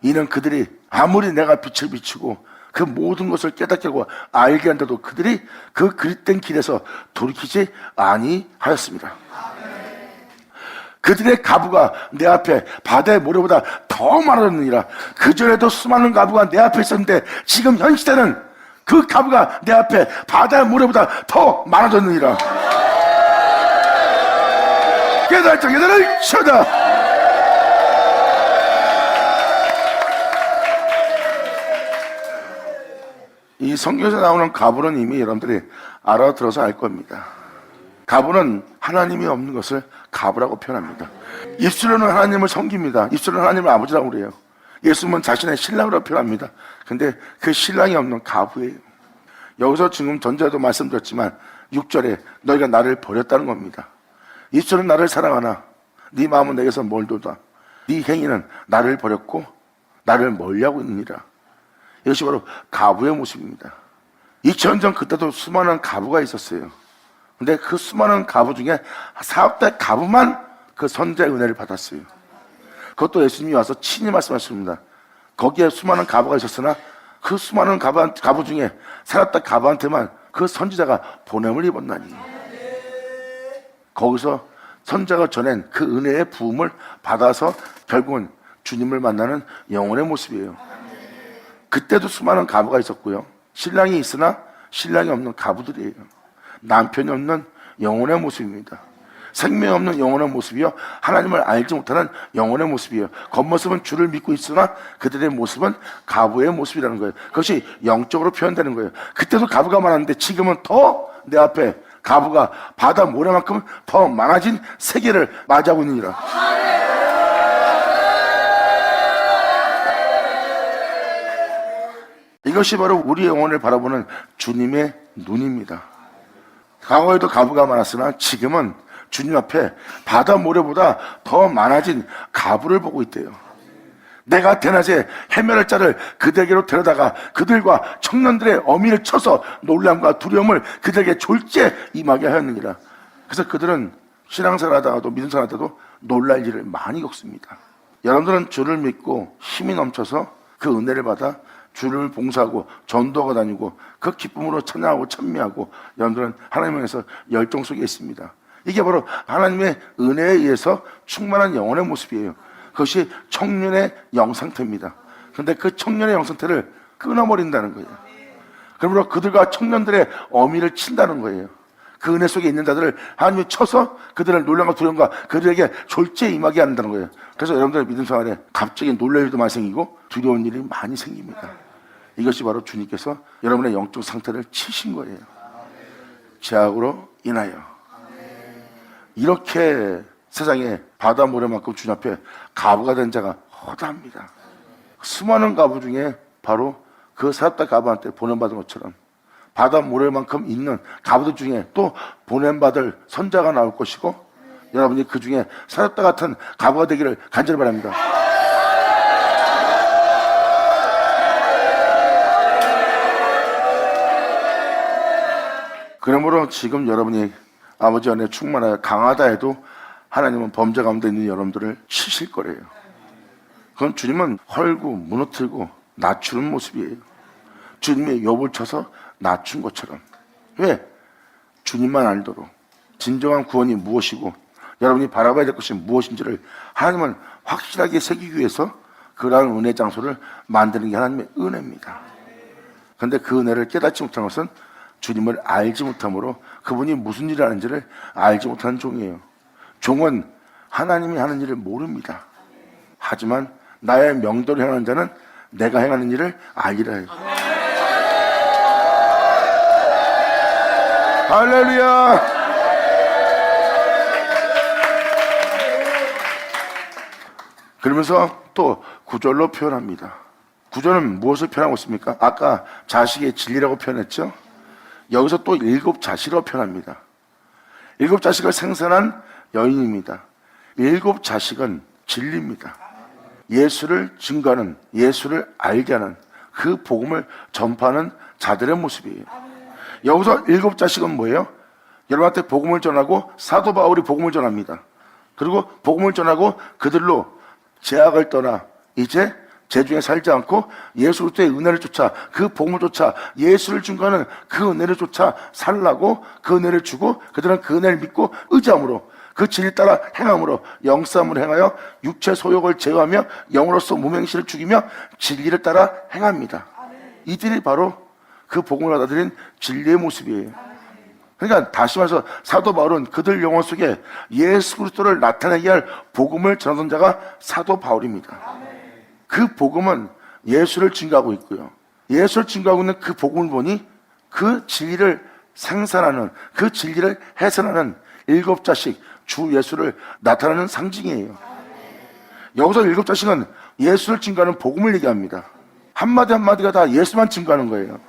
Speaker 1: 이는 그들이 아무리 내가 빛을 비추고 그 모든 것을 깨닫게 하고 알게 한데도 그들이 그 그릇된 길에서 돌이키지 아니하였습니다. 그들의 가부가 내 앞에 바다의 모래보다 더 많아졌느니라. 그전에도 수많은 가부가 내 앞에 있었는데 지금 현 시대는 그 가부가 내 앞에 바다의 모래보다 더 많아졌느니라. 깨달자 깨달을 쳐다. 이 성경에서 나오는 가부는 이미 여러분들이 알아들어서 알 겁니다. 가부는 하나님이 없는 것을 가부라고 표현합니다. 입술로는 하나님을 섬깁니다. 입술로는 하나님을 아버지라고 그래요. 예수님은 자신의 신랑으로 표현합니다. 근데 그 신랑이 없는 가부예요. 여기서 지금 전자도 말씀드렸지만 6절에 너희가 나를 버렸다는 겁니다. 입술은 나를 사랑하나 네 마음은 내게서 멀도다. 네 행위는 나를 버렸고 나를 멀리하고 있느니라. 이것이 바로 가부의 모습입니다. 2000년 전 그때도 수많은 가부가 있었어요. 근데 그 수많은 가부 중에 4대 가부만 그 선자의 은혜를 받았어요. 그것도 예수님이 와서 친히 말씀하십니다. 거기에 수많은 가부가 있었으나 그 수많은 가부 중에 살았던 가부한테만 그 선지자가 보냄을 입었나니. 거기서 선자가 전한 그 은혜의 부음을 받아서 결국은 주님을 만나는 영혼의 모습이에요. 그때도 수많은 가부가 있었고요. 신랑이 있으나 신랑이 없는 가부들이에요. 남편이 없는 영혼의 모습입니다. 생명이 없는 영혼의 모습이요, 하나님을 알지 못하는 영혼의 모습이에요. 겉모습은 주를 믿고 있으나 그들의 모습은 가부의 모습이라는 거예요. 그것이 영적으로 표현되는 거예요. 그때도 가부가 많았는데 지금은 더 내 앞에 가부가 바다 모래만큼 더 많아진 세계를 맞이하고 있느니라. 이것이 바로 우리 영혼을 바라보는 주님의 눈입니다. 과거에도 가부가 많았으나 지금은 주님 앞에 바다 모래보다 더 많아진 가부를 보고 있대요. 내가 대낮에 해멸할 자를 그들에게로 데려다가 그들과 청년들의 어미를 쳐서 놀람과 두려움을 그들에게 졸지에 임하게 하였느니라. 그래서 그들은 신앙생활 하다가도 믿음생활 하다가도 놀랄 일을 많이 겪습니다. 여러분들은 주를 믿고 힘이 넘쳐서 그 은혜를 받아 주를 봉사하고 전도하고 다니고 그 기쁨으로 찬양하고 찬미하고 여러분들은 하나님을 위해서 열정 속에 있습니다. 이게 바로 하나님의 은혜에 의해서 충만한 영혼의 모습이에요. 그것이 청년의 영상태입니다. 그런데 그 청년의 영상태를 끊어버린다는 거예요. 그러므로 그들과 청년들의 어미를 친다는 거예요. 그 은혜 속에 있는 자들을 하나님이 쳐서 그들을 놀람과 두려움과 그들에게 졸지에 임하게 한다는 거예요. 그래서 여러분들의 믿음 생활에 갑자기 놀랄 일도 많이 생기고 두려운 일이 많이 생깁니다. 이것이 바로 주님께서 여러분의 영적 상태를 치신 거예요. 죄악으로 인하여. 이렇게 세상에 바다 모래만큼 주님 앞에 가부가 된 자가 허다합니다. 수많은 가부 중에 바로 그 사렙다 가부한테 보냄받은 것처럼 바다 모래만큼 있는 가부들 중에 또 보냄받을 선자가 나올 것이고 여러분이 그 중에 사렙다 같은 가부가 되기를 간절히 바랍니다. 그러므로 지금 여러분이 아버지 안에 충만하여 강하다 해도 하나님은 범죄 가운데 있는 여러분들을 치실 거래요. 그건 주님은 헐고 무너뜨리고 낮추는 모습이에요. 주님의 욥을 쳐서 낮춘 것처럼. 왜? 주님만 알도록 진정한 구원이 무엇이고 여러분이 바라봐야 될 것이 무엇인지를 하나님은 확실하게 새기기 위해서 그러한 은혜 장소를 만드는 게 하나님의 은혜입니다. 그런데 그 은혜를 깨닫지 못한 것은 주님을 알지 못함으로 그분이 무슨 일을 하는지를 알지 못하는 종이에요. 종은 하나님이 하는 일을 모릅니다. 하지만 나의 명도를 행하는 자는 내가 행하는 일을 알리라 해요. 할렐루야. 그러면서 또 구절로 표현합니다. 구절은 무엇을 표현하고 있습니까? 아까 자식의 진리라고 표현했죠? 여기서 또 7 자식으로 표현합니다. 7 자식을 생산한 여인입니다. 7 자식은 진리입니다. 예수를 증거하는, 예수를 알게 하는 그 복음을 전파하는 자들의 모습이에요. 여기서 7 자식은 뭐예요? 여러분한테 복음을 전하고 사도 바울이 복음을 전합니다. 그리고 복음을 전하고 그들로 죄악을 떠나 이제 죄중에 살지 않고 예수 그리스도의 은혜를 쫓아 그 복음을 쫓아 예수를 증거하는 그 은혜를 쫓아 살라고 그 은혜를 주고 그들은 그 은혜를 믿고 의지함으로 그 진리 따라 행함으로 영싸움을 행하여 육체 소욕을 제어하며 영으로서 무명실을 죽이며 진리를 따라 행합니다. 이들이 바로 그 복음을 받아들인 진리의 모습이에요. 그러니까 다시 말해서 사도 바울은 그들 영혼 속에 예수 그리스도를 나타내게 할 복음을 전하던 자가 사도 바울입니다. 그 복음은 예수를 증거하고 있고요. 예수를 증거하고 있는 그 복음을 보니 그 진리를 생산하는, 그 진리를 해설하는 7자식 주 예수를 나타내는 상징이에요. 여기서 7자식은 예수를 증거하는 복음을 얘기합니다. 한마디 한마디가 다 예수만 증거하는 거예요.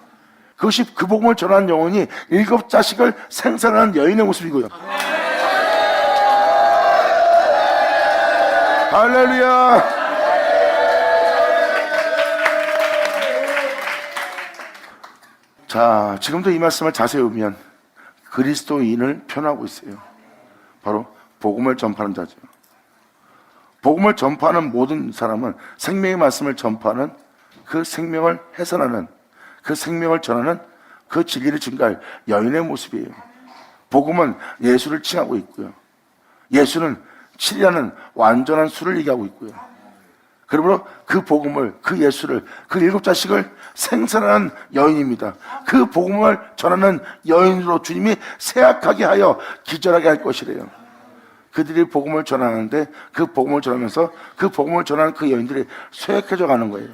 Speaker 1: 그것이 그 복음을 전하는 영혼이 7자식을 생산하는 여인의 모습이고요. 할렐루야. 자, 지금도 이 말씀을 자세히 보면 그리스도인을 표현하고 있어요. 바로 복음을 전파하는 자죠. 복음을 전파하는 모든 사람은 생명의 말씀을 전파하는, 그 생명을 해설하는, 그 생명을 전하는, 그 진리를 증거할 여인의 모습이에요. 복음은 예수를 칭하고 있고요. 예수는 7이라는 완전한 수를 얘기하고 있고요. 그러므로 그 복음을, 그 예수를, 그 7자식을 생산하는 여인입니다. 그 복음을 전하는 여인으로 주님이 세약하게 하여 기절하게 할 것이래요. 그들이 복음을 전하는데 그 복음을 전하면서 그 복음을 전하는 그 여인들이 쇠약해져 가는 거예요.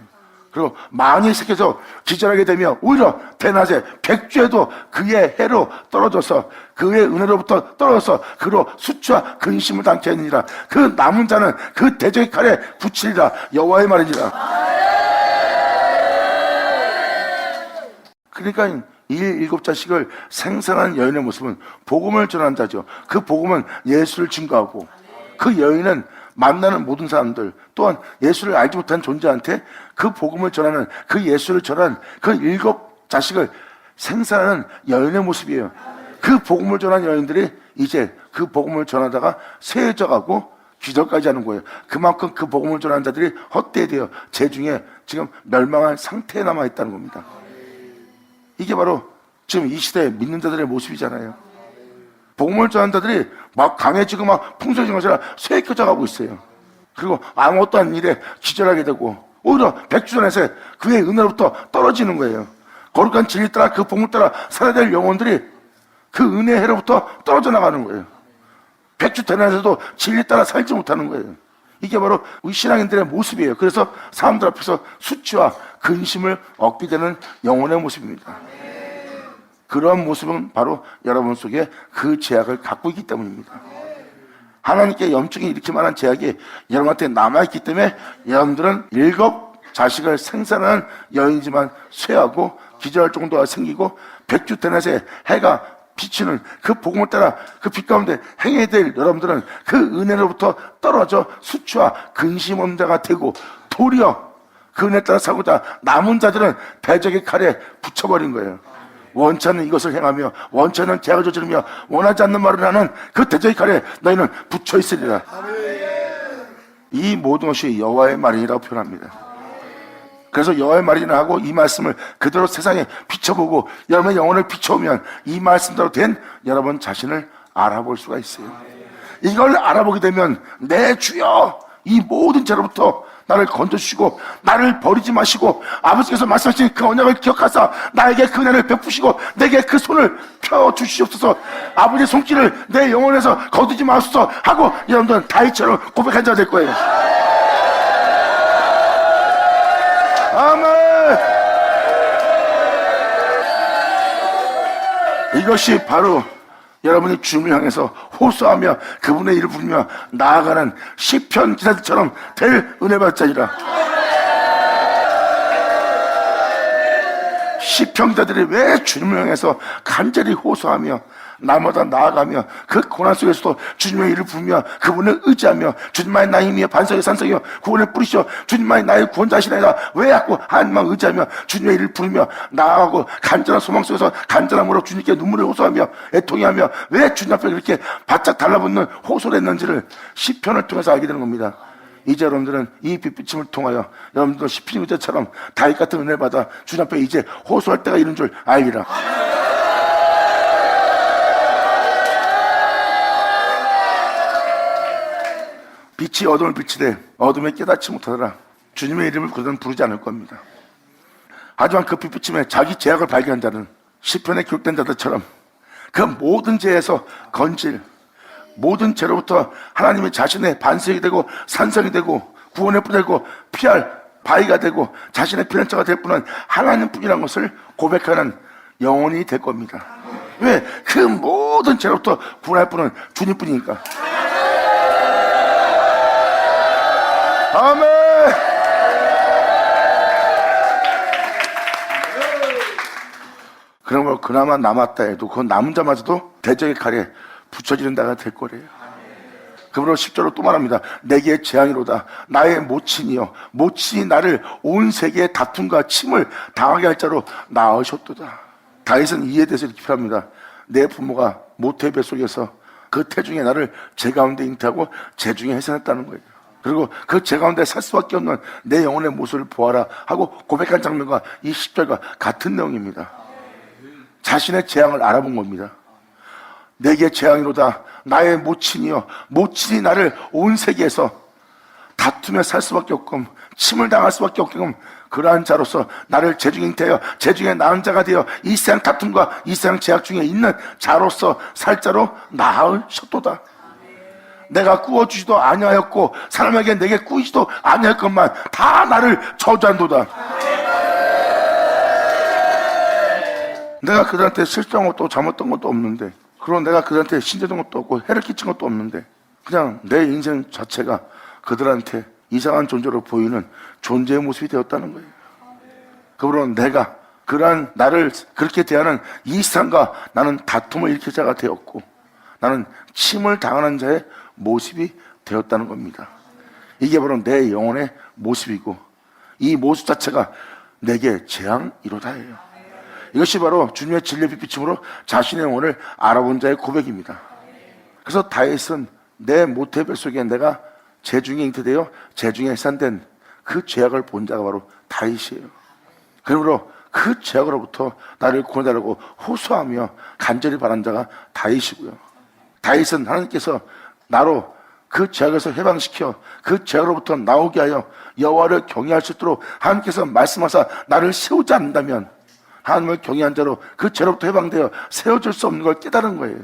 Speaker 1: 그리고 많이 새겨서 기절하게 되면 오히려 대낮에 백주에도 그의 해로 떨어져서, 그의 은혜로부터 떨어져서 그로 수치와 근심을 당케 하느니라. 그 남은 자는 그 대적의 칼에 붙이리라. 여호와의 말이니라. 그러니까 이 7자식을 생산한 여인의 모습은 복음을 전하는 자죠. 그 복음은 예수를 증거하고, 그 여인은 만나는 모든 사람들, 또한 예수를 알지 못한 존재한테 그 복음을 전하는, 그 예수를 전하는 그 7자식을 생산하는 여인의 모습이에요. 그 복음을 전하는 여인들이 이제 그 복음을 전하다가 쇠해져가고 기절까지 하는 거예요. 그만큼 그 복음을 전하는 자들이 헛되어야 재중에 지금 멸망한 상태에 남아있다는 겁니다. 이게 바로 지금 이 시대에 믿는 자들의 모습이잖아요. 복음을 전하는 자들이 막 강해지고 막 풍성해진 것이 쇠해져 가고 있어요. 그리고 아무것도 아닌 일에 기절하게 되고 오히려 백주전에서 그의 은혜로부터 떨어지는 거예요. 거룩한 진리 따라 그 복음을 따라 살아야 될 영혼들이 그 은혜의 해로부터 떨어져 나가는 거예요. 백주대낮에도 진리 따라 살지 못하는 거예요. 이게 바로 우리 신앙인들의 모습이에요. 그래서 사람들 앞에서 수치와 근심을 얻게 되는 영혼의 모습입니다. 그러한 모습은 바로 여러분 속에 그 제약을 갖고 있기 때문입니다. 하나님께 염증이 일으킬 만한 제약이 여러분한테 남아있기 때문에 여러분들은 7자식을 생산하는 여인이지만 쇠하고 기절할 정도가 생기고 백주대낮에 해가 비치는 그 복음을 따라 그 빛 가운데 행해야 될 여러분들은 그 은혜로부터 떨어져 수치와 근심 없는 자가 되고, 도리어 그 은혜 따라 살고자 남은 자들은 대적의 칼에 붙여버린 거예요. 원치 않는 이것을 행하며 원치 않는 죄악을 저지르며 원하지 않는 말을 하는 그 대적의 칼에 너희는 붙여 있으리라. 이 모든 것이 여호와의 말이라고 표현합니다. 그래서 여호와의 말이라 하고 이 말씀을 그대로 세상에 비춰보고 여러분의 영혼을 비춰오면 이 말씀대로 된 여러분 자신을 알아볼 수가 있어요. 이걸 알아보게 되면 내 주여 이 모든 죄로부터 나를 건져주시고 나를 버리지 마시고 아버지께서 말씀하신 그 언약을 기억하사 나에게 그 은혜를 베푸시고 내게 그 손을 펴주시옵소서, 아버지의 손길을 내 영혼에서 거두지 마소서 하고 여러분들은 다윗처럼 고백한 자가 될 거예요. 아멘. 이것이 바로 여러분이 주님을 향해서 호소하며 그분의 이름을 부르며 나아가는 시편 기사들처럼 될 은혜 받자니라. 시편 기사들이 왜 주님을 향해서 간절히 호소하며 날마다 나아가며 그 고난 속에서도 주님의 이름을 부르며 그분을 의지하며 주님만이 나의 힘이여 반석의 산석이여 구원을 뿌리시오 주님만이 나의 구원자시나이다 왜 자꾸 하나님만 의지하며 주님의 이름을 부르며 나아가고 간절한 소망 속에서 간절함으로 주님께 눈물을 호소하며 애통해하며 왜 주님 앞에 그렇게 바짝 달라붙는 호소를 했는지를 시편을 통해서 알게 되는 겁니다. 이제 여러분들은 이 빛비침을 통하여 여러분들 시편 기자처럼 다윗 같은 은혜를 받아 주님 앞에 이제 호소할 때가 이른 줄 알리라. 빛이 어둠을 비치되 어둠에 깨닫지 못하더라. 주님의 이름을 그들은 부르지 않을 겁니다. 하지만 그 빛비침에 자기 죄악을 발견한 자는 시편에 기록된 자들처럼 그 모든 죄에서 건질, 모든 죄로부터 하나님의 자신의 반석이 되고 산성이 되고 구원의 뿌리가 되고 피할 바위가 되고 자신의 피난처가 될 분은 하나님뿐이라는 것을 고백하는 영혼이 될 겁니다. 왜? 그 모든 죄로부터 구원할 분은 주님뿐이니까. 아멘. 그러므로 그나마 남았다 해도 그 남은 자마저도 대적의 칼에 붙여지는 자가 될 거래요. 그러므로 10절로 또 말합니다. 내게 재앙이로다. 나의 모친이여, 모친이 나를 온 세계의 다툼과 침을 당하게 할 자로 낳으셨도다. 다윗은 이에 대해서 이렇게 표현합니다. 내 부모가 모태 뱃속에서 그 태중에 나를 제 가운데 잉태하고 제 중에 해산했다는 거예요. 그리고 그 제 가운데 살 수밖에 없는 내 영혼의 모습을 보아라 하고 고백한 장면과 이 10절과 같은 내용입니다. 자신의 재앙을 알아본 겁니다. 내게 재앙이로다. 나의 모친이여, 모친이 나를 온 세계에서 다투며 살 수밖에 없고 침을 당할 수밖에 없게끔 그러한 자로서 나를 제중에 잉태하여 제중에 낳은 자가 되어 이 세상 다툼과 이 세상 제약 중에 있는 자로서 살 자로 낳으셨도다. 내가 꾸어주지도 아니하였고 사람에게 내게 꾸이지도 아니할 것만 다 나를 저주한도다. 내가 그들한테 실수한 것도 잘못한 것도 없는데, 그리고 내가 그들한테 신재된 것도 없고 해를 끼친 것도 없는데 그냥 내 인생 자체가 그들한테 이상한 존재로 보이는 존재의 모습이 되었다는 거예요. 그러므로 내가 그러한 나를 그렇게 대하는 이 세상과 나는 다툼을 일으킬 자가 되었고 나는 침을 당하는 자의 모습이 되었다는 겁니다. 이게 바로 내 영혼의 모습이고 이 모습 자체가 내게 재앙이로다예요. 이것이 바로 주님의 진리의 빛비침으로 자신의 영혼을 알아본 자의 고백입니다. 그래서 다윗은 내 모태 뱃속에 내가 제중에 잉태되어 제중에 해산된 그 죄악을 본 자가 바로 다윗이에요. 그러므로 그 죄악으로부터 나를 구원해달라고 호소하며 간절히 바란 자가 다윗이고요. 다윗은 하나님께서 나로 그 죄악에서 해방시켜 그 죄악으로부터 나오게 하여 여호와를 경외할 수 있도록 하나님께서 말씀하사 나를 세우지 않는다면 하나님을 경외한 자로 그 죄로부터 해방되어 세워질 수 없는 걸 깨달은 거예요.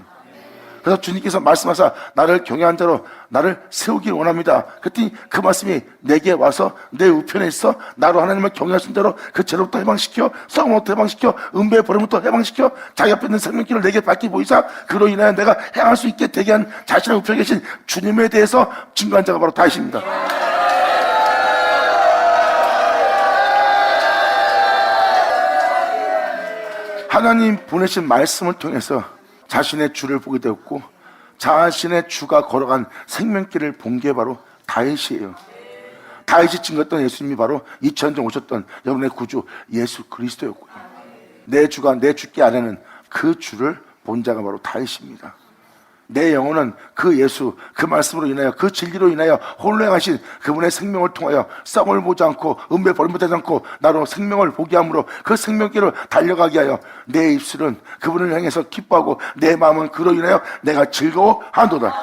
Speaker 1: 그래서 주님께서 말씀하사 나를 경외한 자로 나를 세우길 원합니다. 그랬더니 그 말씀이 내게 와서 내 우편에 있어 나로 하나님을 경외하신 자로 그 죄로부터 해방시켜 썩음부터 해방시켜 은배의 버림부터 해방시켜 자기 앞에 있는 생명길을 내게 밝히 보이사 그로 인하여 내가 행할 수 있게 되게 한 자신의 우편에 계신 주님에 대해서 증거한 자가 바로 다윗입니다. 하나님 보내신 말씀을 통해서 자신의 주를 보게 되었고 자신의 주가 걸어간 생명길을 본 게 바로 다윗이에요. 다윗이 증거했던 예수님이 바로 2000년 전 오셨던 여러분의 구주 예수 그리스도였고요. 내 주가 내 주께 아뢰는 그 주를 본 자가 바로 다윗입니다. 내 영혼은 그 예수, 그 말씀으로 인하여 그 진리로 인하여 홀로 행하신 그분의 생명을 통하여 썩을 보지 않고 은배 버림받지 않고 나로 생명을 보게 함으로 그 생명길을 달려가게 하여 내 입술은 그분을 향해서 기뻐하고 내 마음은 그로 인하여 내가 즐거워한도다.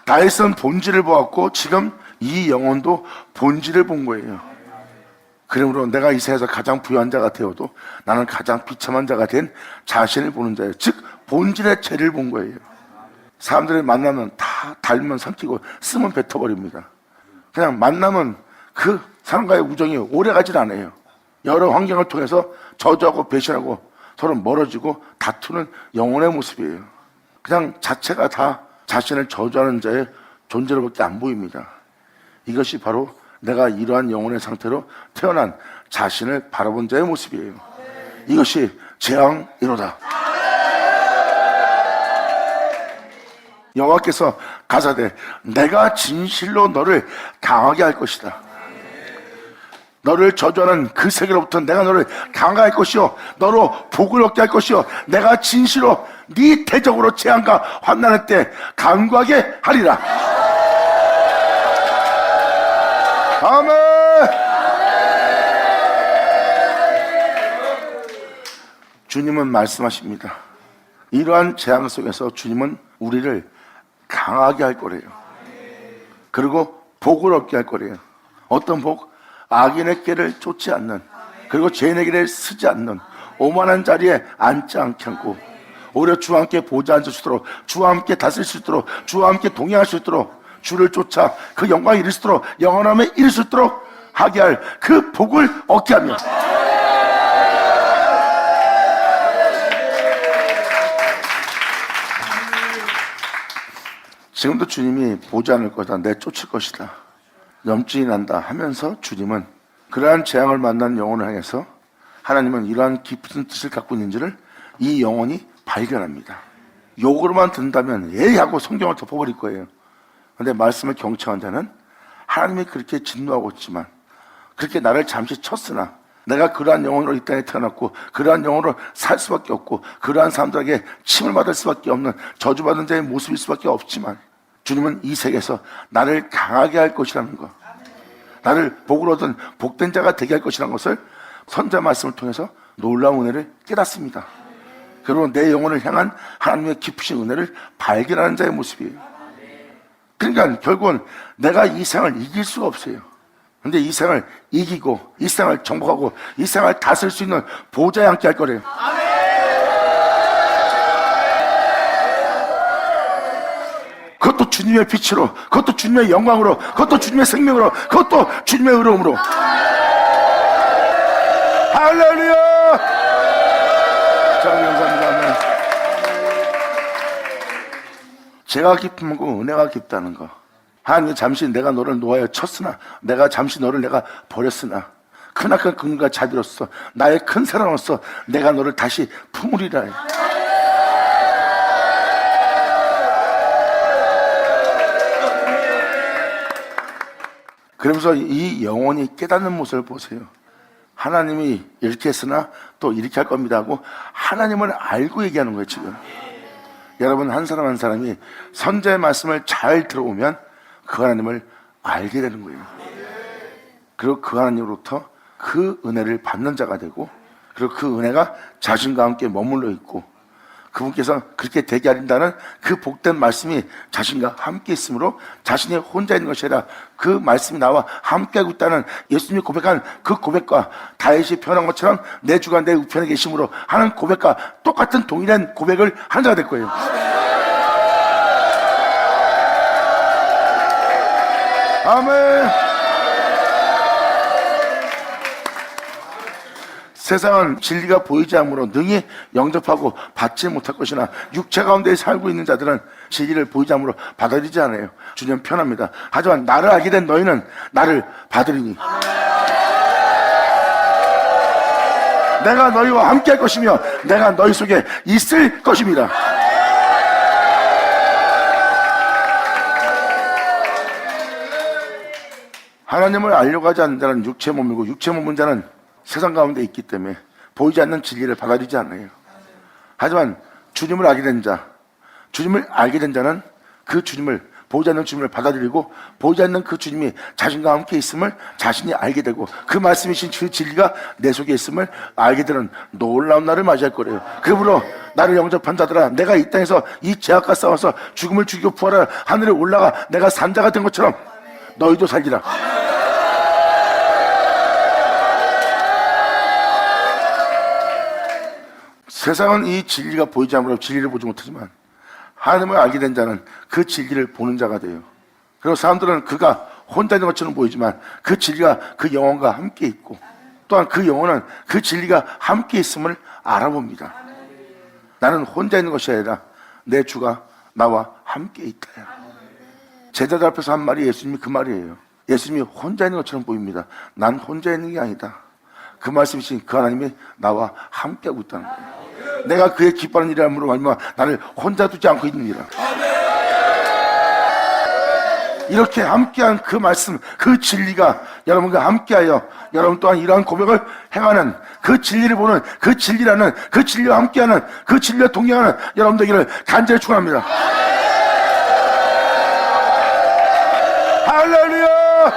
Speaker 1: 다윗은 본질을 보았고 지금 이 영혼도 본질을 본 거예요. 그러므로 내가 이 세상에서 가장 부유한 자가 되어도 나는 가장 비참한 자가 된 자신을 보는 자예요. 즉 본질의 죄를 본 거예요. 사람들을 만나면 다 닮으면 삼키고 쓰면 뱉어버립니다. 그냥 만나면 그 사람과의 우정이 오래가질 않아요. 여러 환경을 통해서 저주하고 배신하고 서로 멀어지고 다투는 영혼의 모습이에요. 그냥 자체가 다 자신을 저주하는 자의 존재로밖에 안 보입니다. 이것이 바로 내가 이러한 영혼의 상태로 태어난 자신을 바라본 자의 모습이에요. 이것이 재앙이로다. 여호와께서 가사대 내가 진실로 너를 강하게 할 것이다. 너를 저주하는 그 세계로부터 내가 너를 강하게 할 것이요 너로 복을 얻게 할 것이요 내가 진실로 네 대적으로 재앙과 환난할 때 강구하게 하리라. 아멘. 주님은 말씀하십니다. 이러한 재앙 속에서 주님은 우리를 강하게 할 거래요. 그리고 복을 얻게 할 거래요. 어떤 복? 악인의 길을 쫓지 않는, 그리고 죄인의 길을 쓰지 않는, 오만한 자리에 앉지 않게 하고, 오히려 주와 함께 보좌 앉을 수 있도록, 주와 함께 다스릴 수 있도록, 주와 함께 동행할 수 있도록, 주를 쫓아 그 영광에 이를 수 있도록, 영원함에 이를 수 있도록 하게 할 그 복을 얻게 하며, 지금도 주님이 보지 않을 거다, 내쫓을 것이다, 염증이 난다 하면서 주님은 그러한 재앙을 만난 영혼을 향해서 하나님은 이러한 깊은 뜻을 갖고 있는지를 이 영혼이 발견합니다. 욕으로만 듣는다면 에이 하고 성경을 덮어버릴 거예요. 그런데 말씀을 경청한 자는 하나님이 그렇게 진노하고 있지만, 그렇게 나를 잠시 쳤으나 내가 그러한 영혼으로 이 땅에 태어났고 그러한 영혼으로 살 수밖에 없고 그러한 사람들에게 침을 받을 수밖에 없는 저주받은 자의 모습일 수밖에 없지만, 주님은 이 세계에서 나를 강하게 할 것이라는 것, 나를 복을 얻은 복된 자가 되게 할 것이라는 것을 선자 말씀을 통해서 놀라운 은혜를 깨닫습니다. 그리고 내 영혼을 향한 하나님의 깊으신 은혜를 발견하는 자의 모습이에요. 그러니까 결국은 내가 이 세상을 이길 수가 없어요. 그런데 이 세상을 이기고 이 세상을 정복하고 이 세상을 다스릴 수 있는 보좌에 함께 할 거래요. 그것도 주님의 빛으로, 그것도 주님의 영광으로, 그것도 주님의 생명으로, 그것도 주님의 의로움으로. 할렐루야! 자, 감사합니다. 제가 기쁜 거고 은혜가 깊다는 거. 하나님, 잠시 내가 너를 놓아여 쳤으나, 내가 잠시 너를 내가 버렸으나, 크나큰 근과 자비로서 나의 큰 사랑으로서 내가 너를 다시 품으리라. 그러면서 이 영혼이 깨닫는 모습을 보세요. 하나님이 이렇게 했으나 또 이렇게 할 겁니다 하고 하나님을 알고 얘기하는 거예요. 지금 여러분, 한 사람 한 사람이 선자의 말씀을 잘 들어보면 그 하나님을 알게 되는 거예요. 그리고 그 하나님으로부터 그 은혜를 받는 자가 되고, 그리고 그 은혜가 자신과 함께 머물러 있고, 그분께서 그렇게 되게 하린다는 그 복된 말씀이 자신과 함께 있으므로 자신이 혼자 있는 것이 아니라 그 말씀이 나와 함께하고 있다는 예수님이 고백한 그 고백과 다윗이 표현한 것처럼 내 주가 내 우편에 계심으로 하는 고백과 똑같은 동일한 고백을 하는 자가 될 거예요. 아멘. 세상은 진리가 보이지 않으므로 능히 영접하고 받지 못할 것이나 육체 가운데 살고 있는 자들은 진리를 보이지 않으므로 받아들이지 않아요. 주님 편합니다. 하지만 나를 알게 된 너희는 나를 받으리니 내가 너희와 함께 할 것이며 내가 너희 속에 있을 것입니다. 하나님을 알려고 하지 않는 자는 육체 몸이고, 육체 몸인 자는 세상 가운데 있기 때문에 보이지 않는 진리를 받아들이지 않아요. 하지만 주님을 알게 된 자, 주님을 알게 된 자는 그 주님을, 보이지 않는 주님을 받아들이고, 보이지 않는 그 주님이 자신과 함께 있음을 자신이 알게 되고, 그 말씀이신 그 진리가 내 속에 있음을 알게 되는 놀라운 날을 맞이할 거래요. 그러므로 나를 영접한 자들아, 내가 이 땅에서 이 죄악과 싸워서 죽음을 죽이고 부활하여 하늘에 올라가 내가 산 자가 된 것처럼 너희도 살리라. 세상은 이 진리가 보이지 않으므로 진리를 보지 못하지만 하나님을 알게 된 자는 그 진리를 보는 자가 돼요. 그리고 사람들은 그가 혼자 있는 것처럼 보이지만 그 진리가 그 영혼과 함께 있고, 또한 그 영혼은 그 진리가 함께 있음을 알아봅니다. 나는 혼자 있는 것이 아니라 내 주가 나와 함께 있다. 제자들 앞에서 한 말이 예수님이 그 말이에요. 예수님이 혼자 있는 것처럼 보입니다. 난 혼자 있는 게 아니다. 그 말씀이신 그 하나님이 나와 함께하고 있다는 거예요. 내가 그의 기뻐하는 일이라므로 말미암아 나를 혼자 두지 않고 있느니라. 이렇게 함께한 그 말씀, 그 진리가 여러분과 함께하여 여러분 또한 이러한 고백을 행하는, 그 진리를 보는, 그 진리라는, 그 진리와 함께하는, 그 진리와 동행하는 여러분 되기를 간절히 축원합니다. 할렐루야.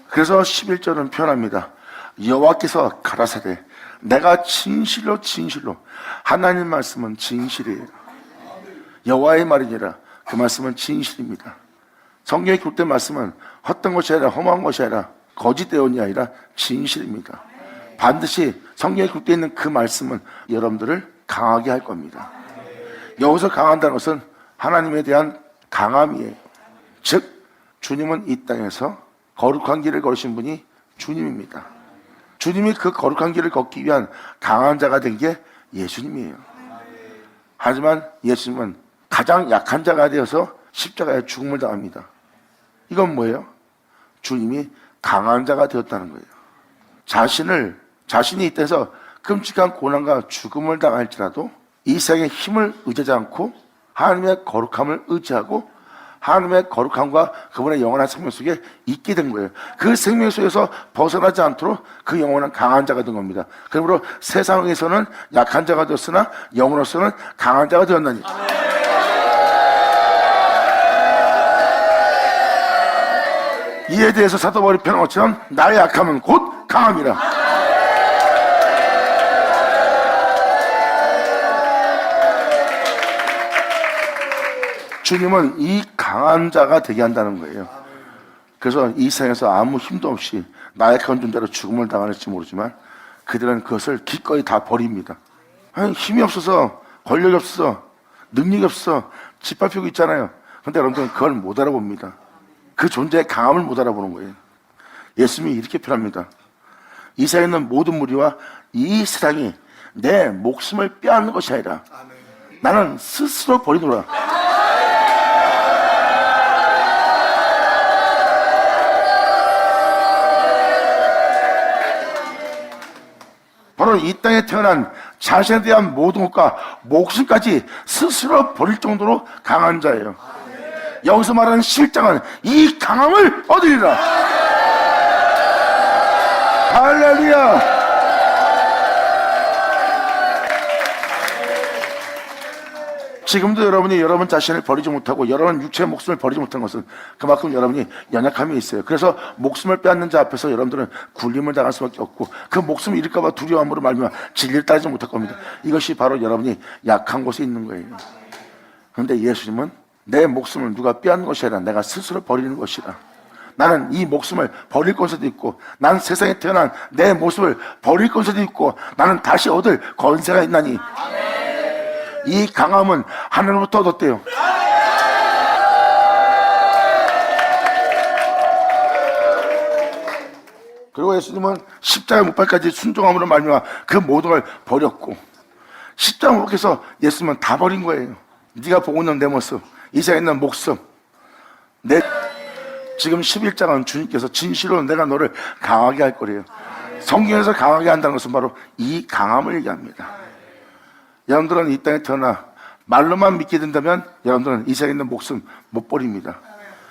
Speaker 1: 그래서 11절은 표현합니다. 여호와께서 가라사대 내가 진실로 진실로, 하나님 말씀은 진실이에요. 여호와의 말이니라, 그 말씀은 진실입니다. 성경에 기록된 말씀은 헛된 것이 아니라 허무한 것이 아니라 거짓 대언이 아니라 진실입니다. 반드시 성경에 기록되어 있는 그 말씀은 여러분들을 강하게 할 겁니다. 여기서 강한다는 것은 하나님에 대한 강함이에요. 즉 주님은 이 땅에서 거룩한 길을 걸으신 분이 주님입니다. 주님이 그 거룩한 길을 걷기 위한 강한 자가 된 게 예수님이에요. 하지만 예수님은 가장 약한 자가 되어서 십자가에 죽음을 당합니다. 이건 뭐예요? 주님이 강한 자가 되었다는 거예요. 자신이 이때서 끔찍한 고난과 죽음을 당할지라도 이 세상의 힘을 의지하지 않고 하나님의 거룩함을 의지하고 하나님의 거룩함과 그분의 영원한 생명 속에 있게 된 거예요. 그 생명 속에서 벗어나지 않도록 그 영원한 강한 자가 된 겁니다. 그러므로 세상에서는 약한 자가 되었으나 영으로서는 강한 자가 되었나니. 이에 대해서 사도 바울이 표현한 것처럼 나의 약함은 곧 강함이라. 주님은 이 강한 자가 되게 한다는 거예요. 그래서 이 세상에서 아무 힘도 없이 나약한 존재로 죽음을 당할지 모르지만 그들은 그것을 기꺼이 다 버립니다. 아니, 힘이 없어서, 권력이 없어서, 능력이 없어서 짓밟히고 있잖아요. 그런데 여러분들은 그걸 못 알아봅니다. 그 존재의 강함을 못 알아보는 거예요. 예수님이 이렇게 표현합니다. 이 세상에 있는 모든 무리와 이 세상이 내 목숨을 빼앗는 것이 아니라 나는 스스로 버리노라. 바로 이 땅에 태어난 자신에 대한 모든 것과 목숨까지 스스로 버릴 정도로 강한 자예요. 여기서 말하는 실장은 이 강함을 얻으리라. 할렐루야. 지금도 여러분이 여러분 자신을 버리지 못하고 여러분 육체의 목숨을 버리지 못한 것은 그만큼 여러분이 연약함이 있어요. 그래서 목숨을 빼앗는 자 앞에서 여러분들은 굴림을 당할 수밖에 없고 그 목숨을 잃을까 봐 두려움으로 말미암아 진리를 따르지 못할 겁니다. 이것이 바로 여러분이 약한 곳에 있는 거예요. 그런데 예수님은 내 목숨을 누가 빼앗는 것이 아니라 내가 스스로 버리는 것이라. 나는 이 목숨을 버릴 권세도 있고 나는 세상에 태어난 내 모습을 버릴 권세도 있고 나는 다시 얻을 권세가 있나니. 이 강함은 하늘로부터 얻었대요. 그리고 예수님은 십자가 못발까지 순종함으로 말미암아 그 모든 걸 버렸고 십자가 못 박혀서 예수님은 다 버린 거예요. 네가 보고 있는 내 모습, 이 세상에 있는 목숨, 지금 11장은 주님께서 진실로 내가 너를 강하게 할 거래요. 성경에서 강하게 한다는 것은 바로 이 강함을 얘기합니다. 여러분들은 이 땅에 태어나 말로만 믿게 된다면 여러분들은 이 세상에 있는 목숨 못 버립니다.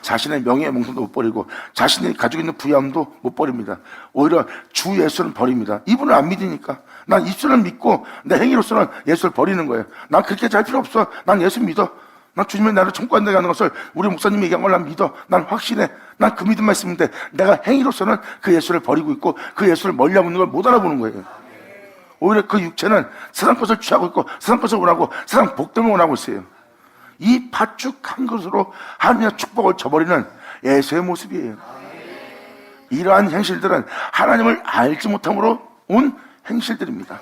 Speaker 1: 자신의 명예의 목숨도 못 버리고 자신이 가지고 있는 부여함도 못 버립니다. 오히려 주 예수는 버립니다. 이분을 안 믿으니까. 난 입술을 믿고 내 행위로서는 예수를 버리는 거예요. 난 그렇게 잘 필요 없어. 난 예수 믿어. 난 주님이 나를 천국 간다고 하는 것을 우리 목사님이 얘기한 걸 난 믿어. 난 확신해. 난 그 믿음만 있으면 내가 행위로서는 그 예수를 버리고 있고 그 예수를 멀리하고 있는 걸 못 알아보는 거예요. 오히려 그 육체는 세상 것을 취하고 있고 세상 것을 원하고 세상 복됨을 원하고 있어요. 이 파죽한 것으로 하나님의 축복을 저버리는 에서의 모습이에요. 이러한 행실들은 하나님을 알지 못함으로 온 행실들입니다.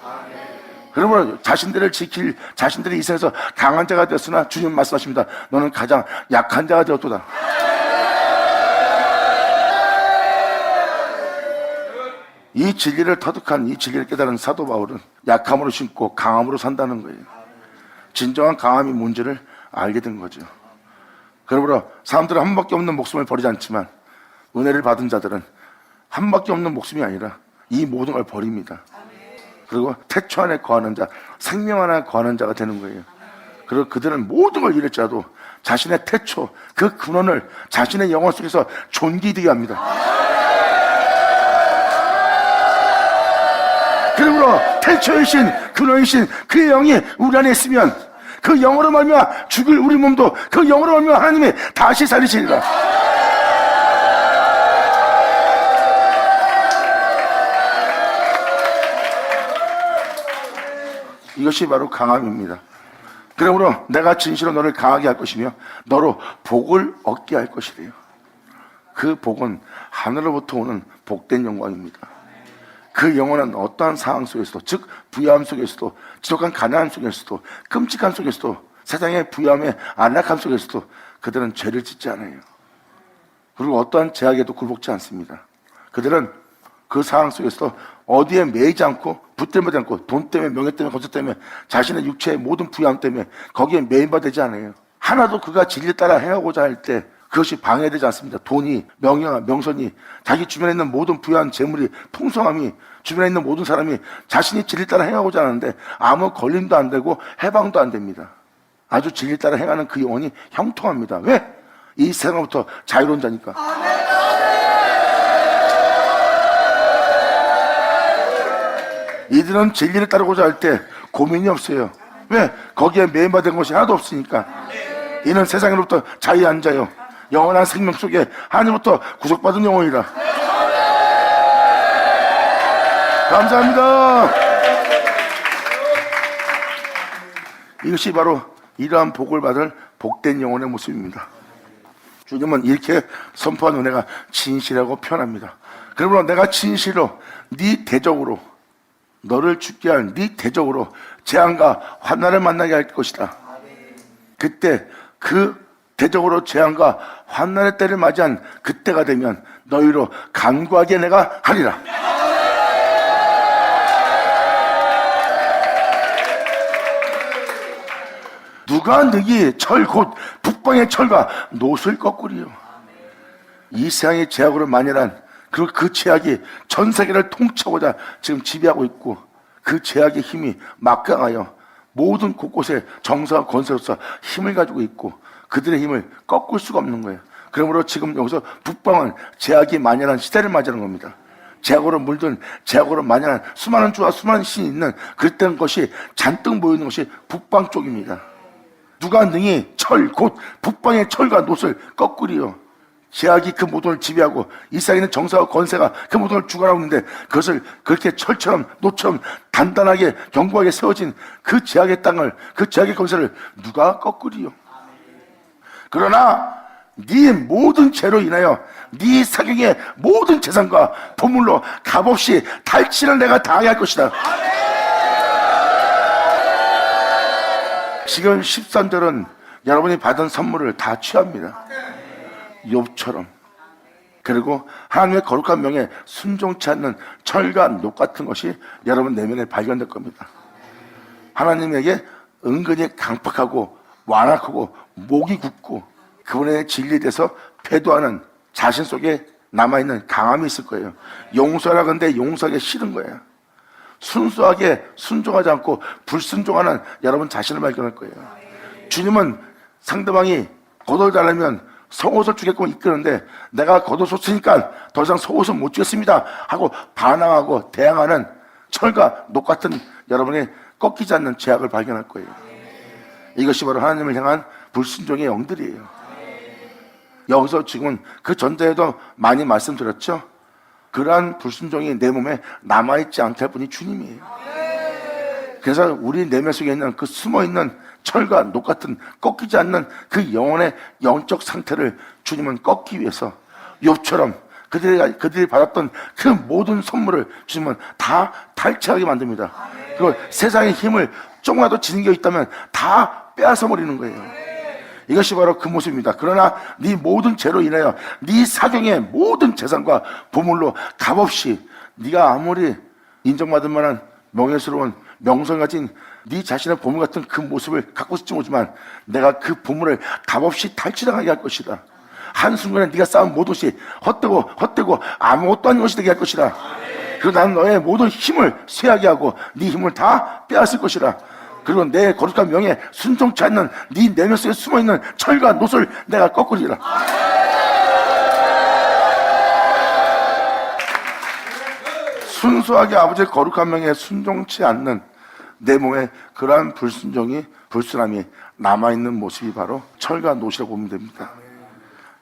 Speaker 1: 그러므로 자신들을 지킬 자신들이 이 세상에서 강한 자가 되었으나 주님 말씀하십니다. 너는 가장 약한 자가 되었도다. 이 진리를 터득한 이 진리를 깨달은 사도 바울은 약함으로 신고 강함으로 산다는 거예요. 진정한 강함이 뭔지를 알게 된 거죠. 그러므로 사람들은 한 밖에 없는 목숨을 버리지 않지만 은혜를 받은 자들은 한 밖에 없는 목숨이 아니라 이 모든 걸 버립니다. 그리고 태초 안에 거하는 자, 생명 안에 거하는 자가 되는 거예요. 그리고 그들은 모든 걸 잃을지라도 자신의 태초, 그 근원을 자신의 영혼 속에서 존귀되게 합니다. 그러므로 태초이신 근원이신 그의 영이 우리 안에 있으면 그 영으로 말미암아 죽을 우리 몸도 그 영으로 말미암아 하나님이 다시 살리시리라. 이것이 바로 강함입니다. 그러므로 내가 진실로 너를 강하게 할 것이며 너로 복을 얻게 할 것이래요. 그 복은 하늘로부터 오는 복된 영광입니다. 그 영혼은 어떠한 상황 속에서도, 즉 부유함 속에서도, 지독한 가난함 속에서도, 끔찍함 속에서도, 세상의 부유함의 안락함 속에서도 그들은 죄를 짓지 않아요. 그리고 어떠한 제약에도 굴복지 않습니다. 그들은 그 상황 속에서도 어디에 매이지 않고, 붙들지 않고, 돈 때문에, 명예 때문에, 건설 때문에, 자신의 육체의 모든 부유함 때문에 거기에 매인바되지 않아요. 하나도 그가 진리 따라 행하고자 할 때 그것이 방해되지 않습니다. 돈이, 명예와 명선이, 자기 주변에 있는 모든 부유한 재물이, 풍성함이, 주변에 있는 모든 사람이 자신이 진리 따라 행하고자 하는데 아무 걸림도 안 되고 해방도 안 됩니다. 아주 진리 따라 행하는 그 영혼이 형통합니다. 왜? 이 세상부터 자유로운 자니까. 이들은 진리를 따르고자 할 때 고민이 없어요. 왜? 거기에 매인받은 것이 하나도 없으니까. 이는 세상으로부터 자유에 앉아요. 영원한 생명 속에 하나님부터 구속받은 영혼이라. 감사합니다. 이것이 바로 이러한 복을 받을 복된 영혼의 모습입니다. 주님은 이렇게 선포한 은혜가 진실하고 편합니다. 그러므로 내가 진실로 네 대적으로, 너를 죽게 할 네 대적으로 재앙과 환난을 만나게 할 것이다. 그때 그 대적으로 재앙과 환난의 때를 맞이한 그때가 되면 너희로 간구하게 내가 하리라. 누가 너희 철 곧 북방의 철과 노술 거꾸리요. 이 세상의 제약으로 만연한 그리고 그 제약이 전 세계를 통치하고자 지금 지배하고 있고, 그 제약의 힘이 막강하여 모든 곳곳에 정사와 권세로서 힘을 가지고 있고 그들의 힘을 꺾을 수가 없는 거예요. 그러므로 지금 여기서 북방은 제약이 만연한 시대를 맞이하는 겁니다. 제약으로 물든, 제약으로 만연한 수많은 주와 수많은 신이 있는 그랬던 것이 잔뜩 모이는 것이 북방 쪽입니다. 누가 능히 철 곧 북방의 철과 노를 꺾으리요. 제약이 그 모든 걸 지배하고 이 세상에 있는 정사와 권세가 그 모든 걸 주관하고 있는데 그것을 그렇게 철처럼 노처럼 단단하게 견고하게 세워진 그 제약의 땅을, 그 제약의 권세를 누가 꺾으리요. 그러나 네 모든 죄로 인하여 네 사경의 모든 재산과 보물로 값없이 탈취를 내가 당하게 할 것이다. 지금 13절은 여러분이 받은 선물을 다 취합니다. 욥처럼. 그리고 하나님의 거룩한 명에 순종치 않는 철과 녹 같은 것이 여러분 내면에 발견될 겁니다. 하나님에게 은근히 강팍하고 완악하고 목이 굳고 그분의 진리에 대해서 패도하는 자신 속에 남아있는 강함이 있을 거예요. 용서하라 근데 용서하기 싫은 거예요. 순수하게 순종하지 않고 불순종하는 여러분 자신을 발견할 거예요. 주님은 상대방이 겉옷달라면 속옷을 주겠고 이끄는데 내가 겉옷 줬으니까 더 이상 속옷은 못 주겠습니다 하고 반항하고 대항하는 철과 녹 같은 여러분의 꺾이지 않는 제약을 발견할 거예요. 이것이 바로 하나님을 향한 불순종의 영들이에요. 여기서 지금은 그 전자에도 많이 말씀드렸죠. 그러한 불순종이 내 몸에 남아있지 않게 할 분이 주님이에요. 그래서 우리 내면 속에 있는 그 숨어있는 철과 녹 같은 꺾이지 않는 그 영혼의 영적 상태를 주님은 꺾기 위해서 욥처럼 그들이 받았던 그 모든 선물을 주님은 다 탈취하게 만듭니다. 그리고 세상의 힘을 조금이라도 지닌 게 있다면 다 빼앗아 버리는 거예요. 이것이 바로 그 모습입니다. 그러나 네 모든 죄로 인하여 네 사경의 모든 재산과 보물로 값없이 네가 아무리 인정받을 만한 명예스러운 명성 가진 네 자신의 보물 같은 그 모습을 갖고 있지 못하지만 내가 그 보물을 값없이 탈취당하게 할 것이다. 한순간에 네가 쌓은 모든 것이 헛되고 아무것도 아닌 것이 되게 할 것이다. 그리고 나는 너의 모든 힘을 쇠하게 하고 네 힘을 다 빼앗을 것이다. 그리고 내 거룩한 명에 순종치 않는 네 내면 속에 숨어있는 철과 노를 내가 꺾으리라. 순수하게 아버지의 거룩한 명에 순종치 않는 내 몸에 그러한 불순함이 남아있는 모습이 바로 철과 노시라고 보면 됩니다.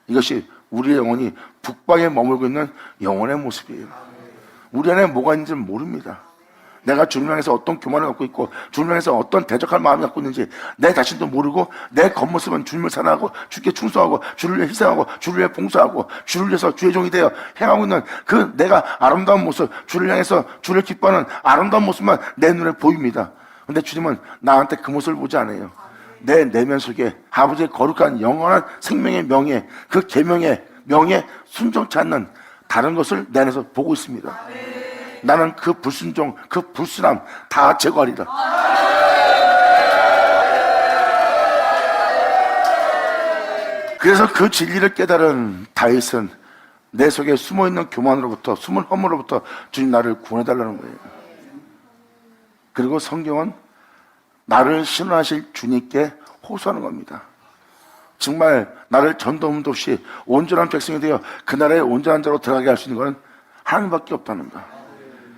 Speaker 1: 이것이 우리의 영혼이 북방에 머물고 있는 영혼의 모습이에요. 우리 안에 뭐가 있는지는 모릅니다. 내가 주님을 향해서 어떤 교만을 갖고 있고 주님을 향해서 어떤 대적할 마음을 갖고 있는지 내 자신도 모르고 내 겉모습은 주님을 사랑하고 주께 충성하고 주를 위해 희생하고 주를 위해 봉사하고 주를 위해서 주의 종이 되어 행하고 있는 그 내가 아름다운 모습, 주를 향해서 주를 기뻐하는 아름다운 모습만 내 눈에 보입니다. 근데 주님은 나한테 그 모습을 보지 않아요. 내 내면 속에 아버지의 거룩한 영원한 생명의 명예, 그 계명의 명예 순종치 않는 다른 것을 내 안에서 보고 있습니다. 나는 그 불순종, 그 불순함 다 제거하리라. 그래서 그 진리를 깨달은 다윗은 내 속에 숨어있는 교만으로부터, 숨은 허물로부터 주님 나를 구원해달라는 거예요. 그리고 성경은 나를 신원하실 주님께 호소하는 겁니다. 정말 나를 전도문도 없이 온전한 백성이 되어 그 나라의 온전한 자로 들어가게 할 수 있는 것은 하나님밖에 없다는 거.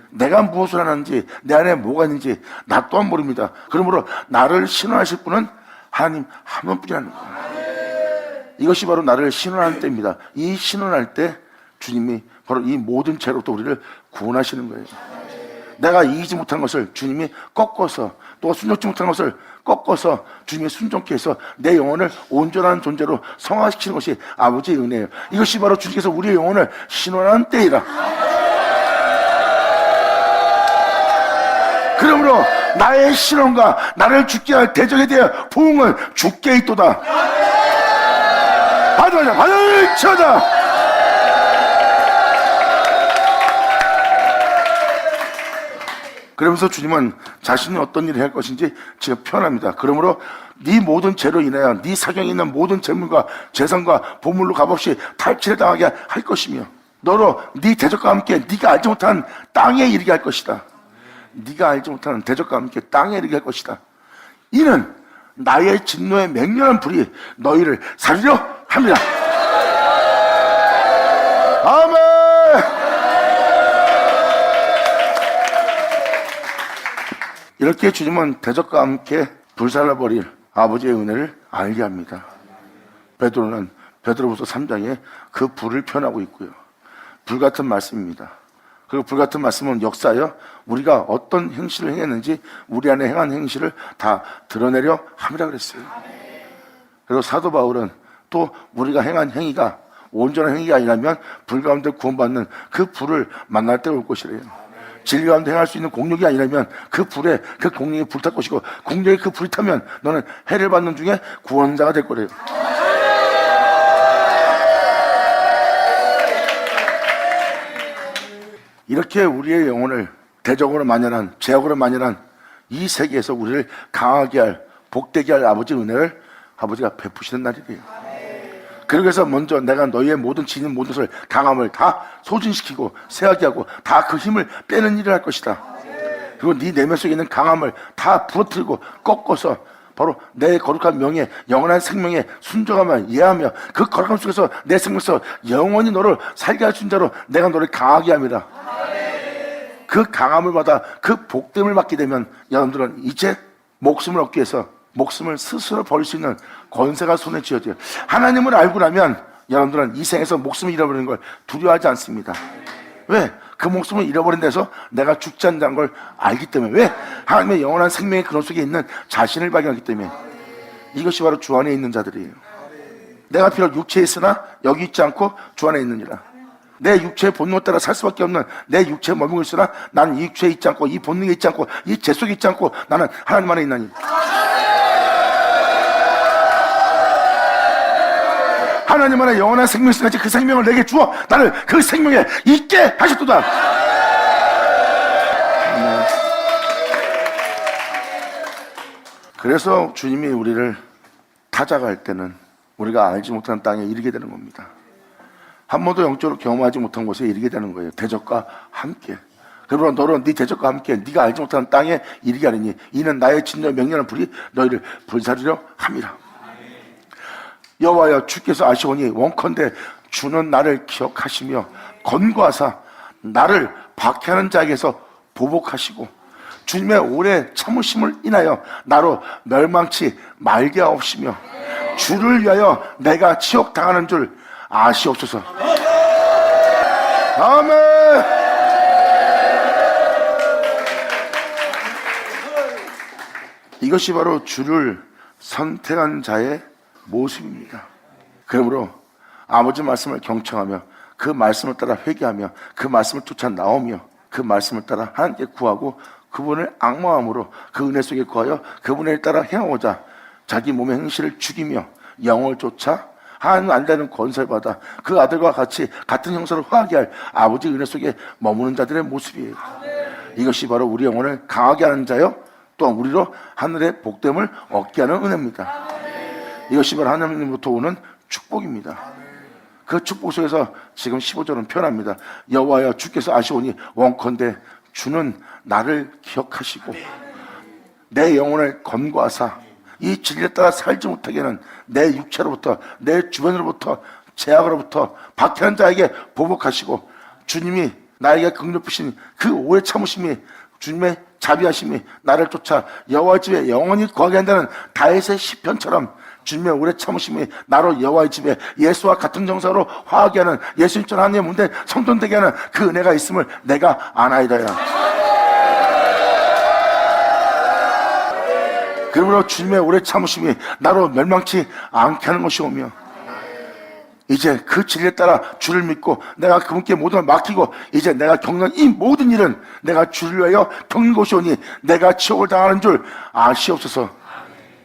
Speaker 1: 내가 무엇을 하는지 내 안에 뭐가 있는지 나 또한 모릅니다. 그러므로 나를 신원하실 분은 하나님 한 분뿐이라는 거예요. 이것이 바로 나를 신원하는 때입니다. 이 신원할 때 주님이 바로 이 모든 죄로부터 우리를 구원하시는 거예요. 내가 이기지 못한 것을 주님이 꺾어서 또 순종치 못한 것을 꺾어서 주님의 순종케 해서 내 영혼을 온전한 존재로 성화시키는 것이 아버지의 은혜예요. 이것이 바로 주님께서 우리의 영혼을 신원하는 때이라. 그러므로 나의 신원과 나를 죽게 할 대적에 대한 부흥은 죽게 있도다. 받을 쳐다. 그러면서 주님은 자신이 어떤 일을 할 것인지 지금 표현합니다. 그러므로 네 모든 죄로 인하여 네 사경에 있는 모든 재물과 재산과 보물로 값없이 탈취를 당하게 할 것이며 너로 네 대적과 함께 네가 알지 못한 땅에 이르게 할 것이다. 네가 알지 못하는 대적과 함께 땅에 이르게 할 것이다. 이는 나의 진노의 맹렬한 불이 너희를 살리려 합니다. 아멘. 이렇게 주님은 대적과 함께 불살라버릴 아버지의 은혜를 알게 합니다. 베드로는 베드로후서 3장에 그 불을 표현하고 있고요. 불같은 말씀입니다. 그리고 불같은 말씀은 역사하여 우리가 어떤 행실을 행했는지 우리 안에 행한 행실을 다 드러내려 함이라 그랬어요. 그리고 사도 바울은 또 우리가 행한 행위가 온전한 행위가 아니라면 불 가운데 구원받는 그 불을 만날 때가 올 것이래요. 진리 가운데 행할 수 있는 공력이 아니라면 그 불에 그 공력이 불탈 것이고 공력이 그 불이 타면 너는 해를 받는 중에 구원자가 될 거래요. 이렇게 우리의 영혼을 대적으로 만연한 죄악으로 만연한 이 세계에서 우리를 강하게 할 복되게 할 아버지의 은혜를 아버지가 베푸시는 날이래요. 그래서 먼저 내가 너희의 모든 지닌 모든 것을 강함을 다 소진시키고 쇠하게 하고 다 그 힘을 빼는 일을 할 것이다. 그리고 네 내면 속에 있는 강함을 다 부러뜨리고 꺾어서 바로 내 거룩한 명예 영원한 생명에 순종하며 이해하며 그 거룩함 속에서 내 생명에서 영원히 너를 살게 할 자로 내가 너를 강하게 합니다. 그 강함을 받아 그 복됨을 받게 되면 여러분들은 이제 목숨을 얻기 위해서 목숨을 스스로 버릴 수 있는 권세가 손에 쥐어져요. 하나님을 알고 나면 여러분들은 이 생에서 목숨을 잃어버리는 걸 두려워하지 않습니다. 왜? 그 목숨을 잃어버린 데서 내가 죽지 않는다는 걸 알기 때문에. 왜? 하나님의 영원한 생명의 근원 속에 있는 자신을 발견하기 때문에. 이것이 바로 주 안에 있는 자들이에요. 내가 비록 육체에 있으나 여기 있지 않고 주 안에 있느니라. 내 육체의 본능에 따라 살 수밖에 없는 내 육체에 머물고 있으나 나는 이 육체에 있지 않고 이 본능에 있지 않고 이 죄 속에 있지 않고 나는 하나님 안에 있나니. 하나님 안에 영원한 생명이 있으니까 그 생명을 내게 주어 나를 그 생명에 있게 하셨도다. 그래서 주님이 우리를 찾아갈 때는 우리가 알지 못하는 땅에 이르게 되는 겁니다. 한 번도 영적으로 경험하지 못한 곳에 이르게 되는 거예요. 대적과 함께. 그러므로 너는 네 대적과 함께 네가 알지 못하는 땅에 이르게 하리니 이는 나의 진노의 맹렬한 불이 너희를 불사르려 함이라. 여호와여 주께서 아시오니 원컨대 주는 나를 기억하시며 권고하사 나를 박해하는 자에게서 보복하시고 주님의 오래 참으심을 인하여 나로 멸망치 말게 하옵시며 주를 위하여 내가 치욕당하는 줄 아시옵소서. 아멘. 이것이 바로 주를 선택한 자의 모습입니다. 그러므로 아버지 말씀을 경청하며 그 말씀을 따라 회개하며 그 말씀을 쫓아 나오며 그 말씀을 따라 하나님께 구하고 그분을 악마함으로 그 은혜 속에 구하여 그분을 따라 행하고자 자기 몸의 행실을 죽이며 영을 쫓아 하나님 안다는 권세를 받아 그 아들과 같이 같은 형상을 화하게 할 아버지 은혜 속에 머무는 자들의 모습이에요. 이것이 바로 우리 영혼을 강하게 하는 자요 또한 우리로 하늘의 복됨을 얻게 하는 은혜입니다. 이것이 바로 하나님으로부터 오는 축복입니다. 그 축복 속에서 지금 15절은 표현합니다. 여호와여 주께서 아시오니 원컨대 주는 나를 기억하시고 내 영혼을 검거하사 이 진리에 따라 살지 못하게 하는 내 육체로부터 내 주변으로부터 제약으로부터 박해한 자에게 보복하시고 주님이 나에게 긍휼푸신 그 오래 참으심이 주님의 자비하심이 나를 쫓아 여호와 집에 영원히 거하게 한다는 다윗의 시편처럼 주님의 오래 참으심이 나로 여호와의 집에 예수와 같은 정사로 화하게 하는 예수님처럼 하나님의 문대 성전되게 하는 그 은혜가 있음을 내가 아나이다야. 그러므로 주님의 오래 참으심이 나로 멸망치 않게 하는 것이오며 이제 그 진리에 따라 주를 믿고 내가 그분께 모든 걸 맡기고 이제 내가 겪는 이 모든 일은 내가 주를 위하여 겪는 것이오니 내가 지옥을 당하는 줄 아시옵소서.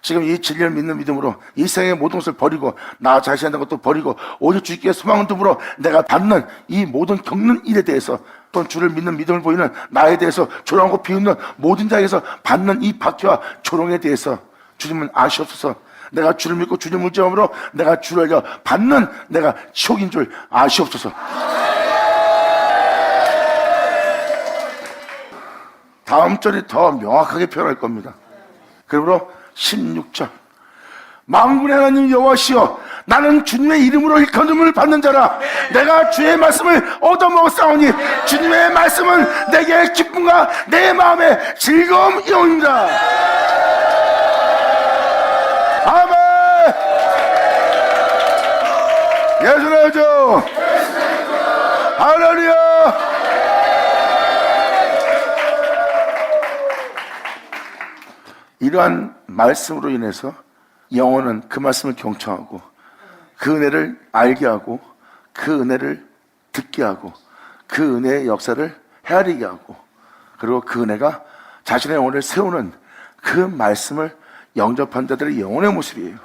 Speaker 1: 지금 이 진리를 믿는 믿음으로 이 세상의 모든 것을 버리고 나 자신의 것도 버리고 오직 주께 소망을 두므로 내가 받는 이 모든 겪는 일에 대해서 또는 주를 믿는 믿음을 보이는 나에 대해서 조롱하고 비웃는 모든 자에게서 받는 이 박해와 조롱에 대해서 주님은 아시옵소서. 내가 주를 믿고 주님을 의지함으로 내가 주를 알려 받는 내가 지옥인 줄 아시옵소서. 다음 절이 더 명확하게 표현할 겁니다. 그러므로 16절 만군의 하나님 여호와시여 나는 주님의 이름으로 일컬음을 받는 자라. 내가 주의 말씀을 얻어먹었사오니 주님의 말씀은 내게 기쁨과 내 마음의 즐거움이옵니다. 아멘. 예수를 줘. 할렐루야. 이러한 말씀으로 인해서 영혼은 그 말씀을 경청하고 그 은혜를 알게 하고 그 은혜를 듣게 하고 그 은혜의 역사를 헤아리게 하고 그리고 그 은혜가 자신의 영혼을 세우는 그 말씀을 영접한 자들의 영혼의 모습이에요.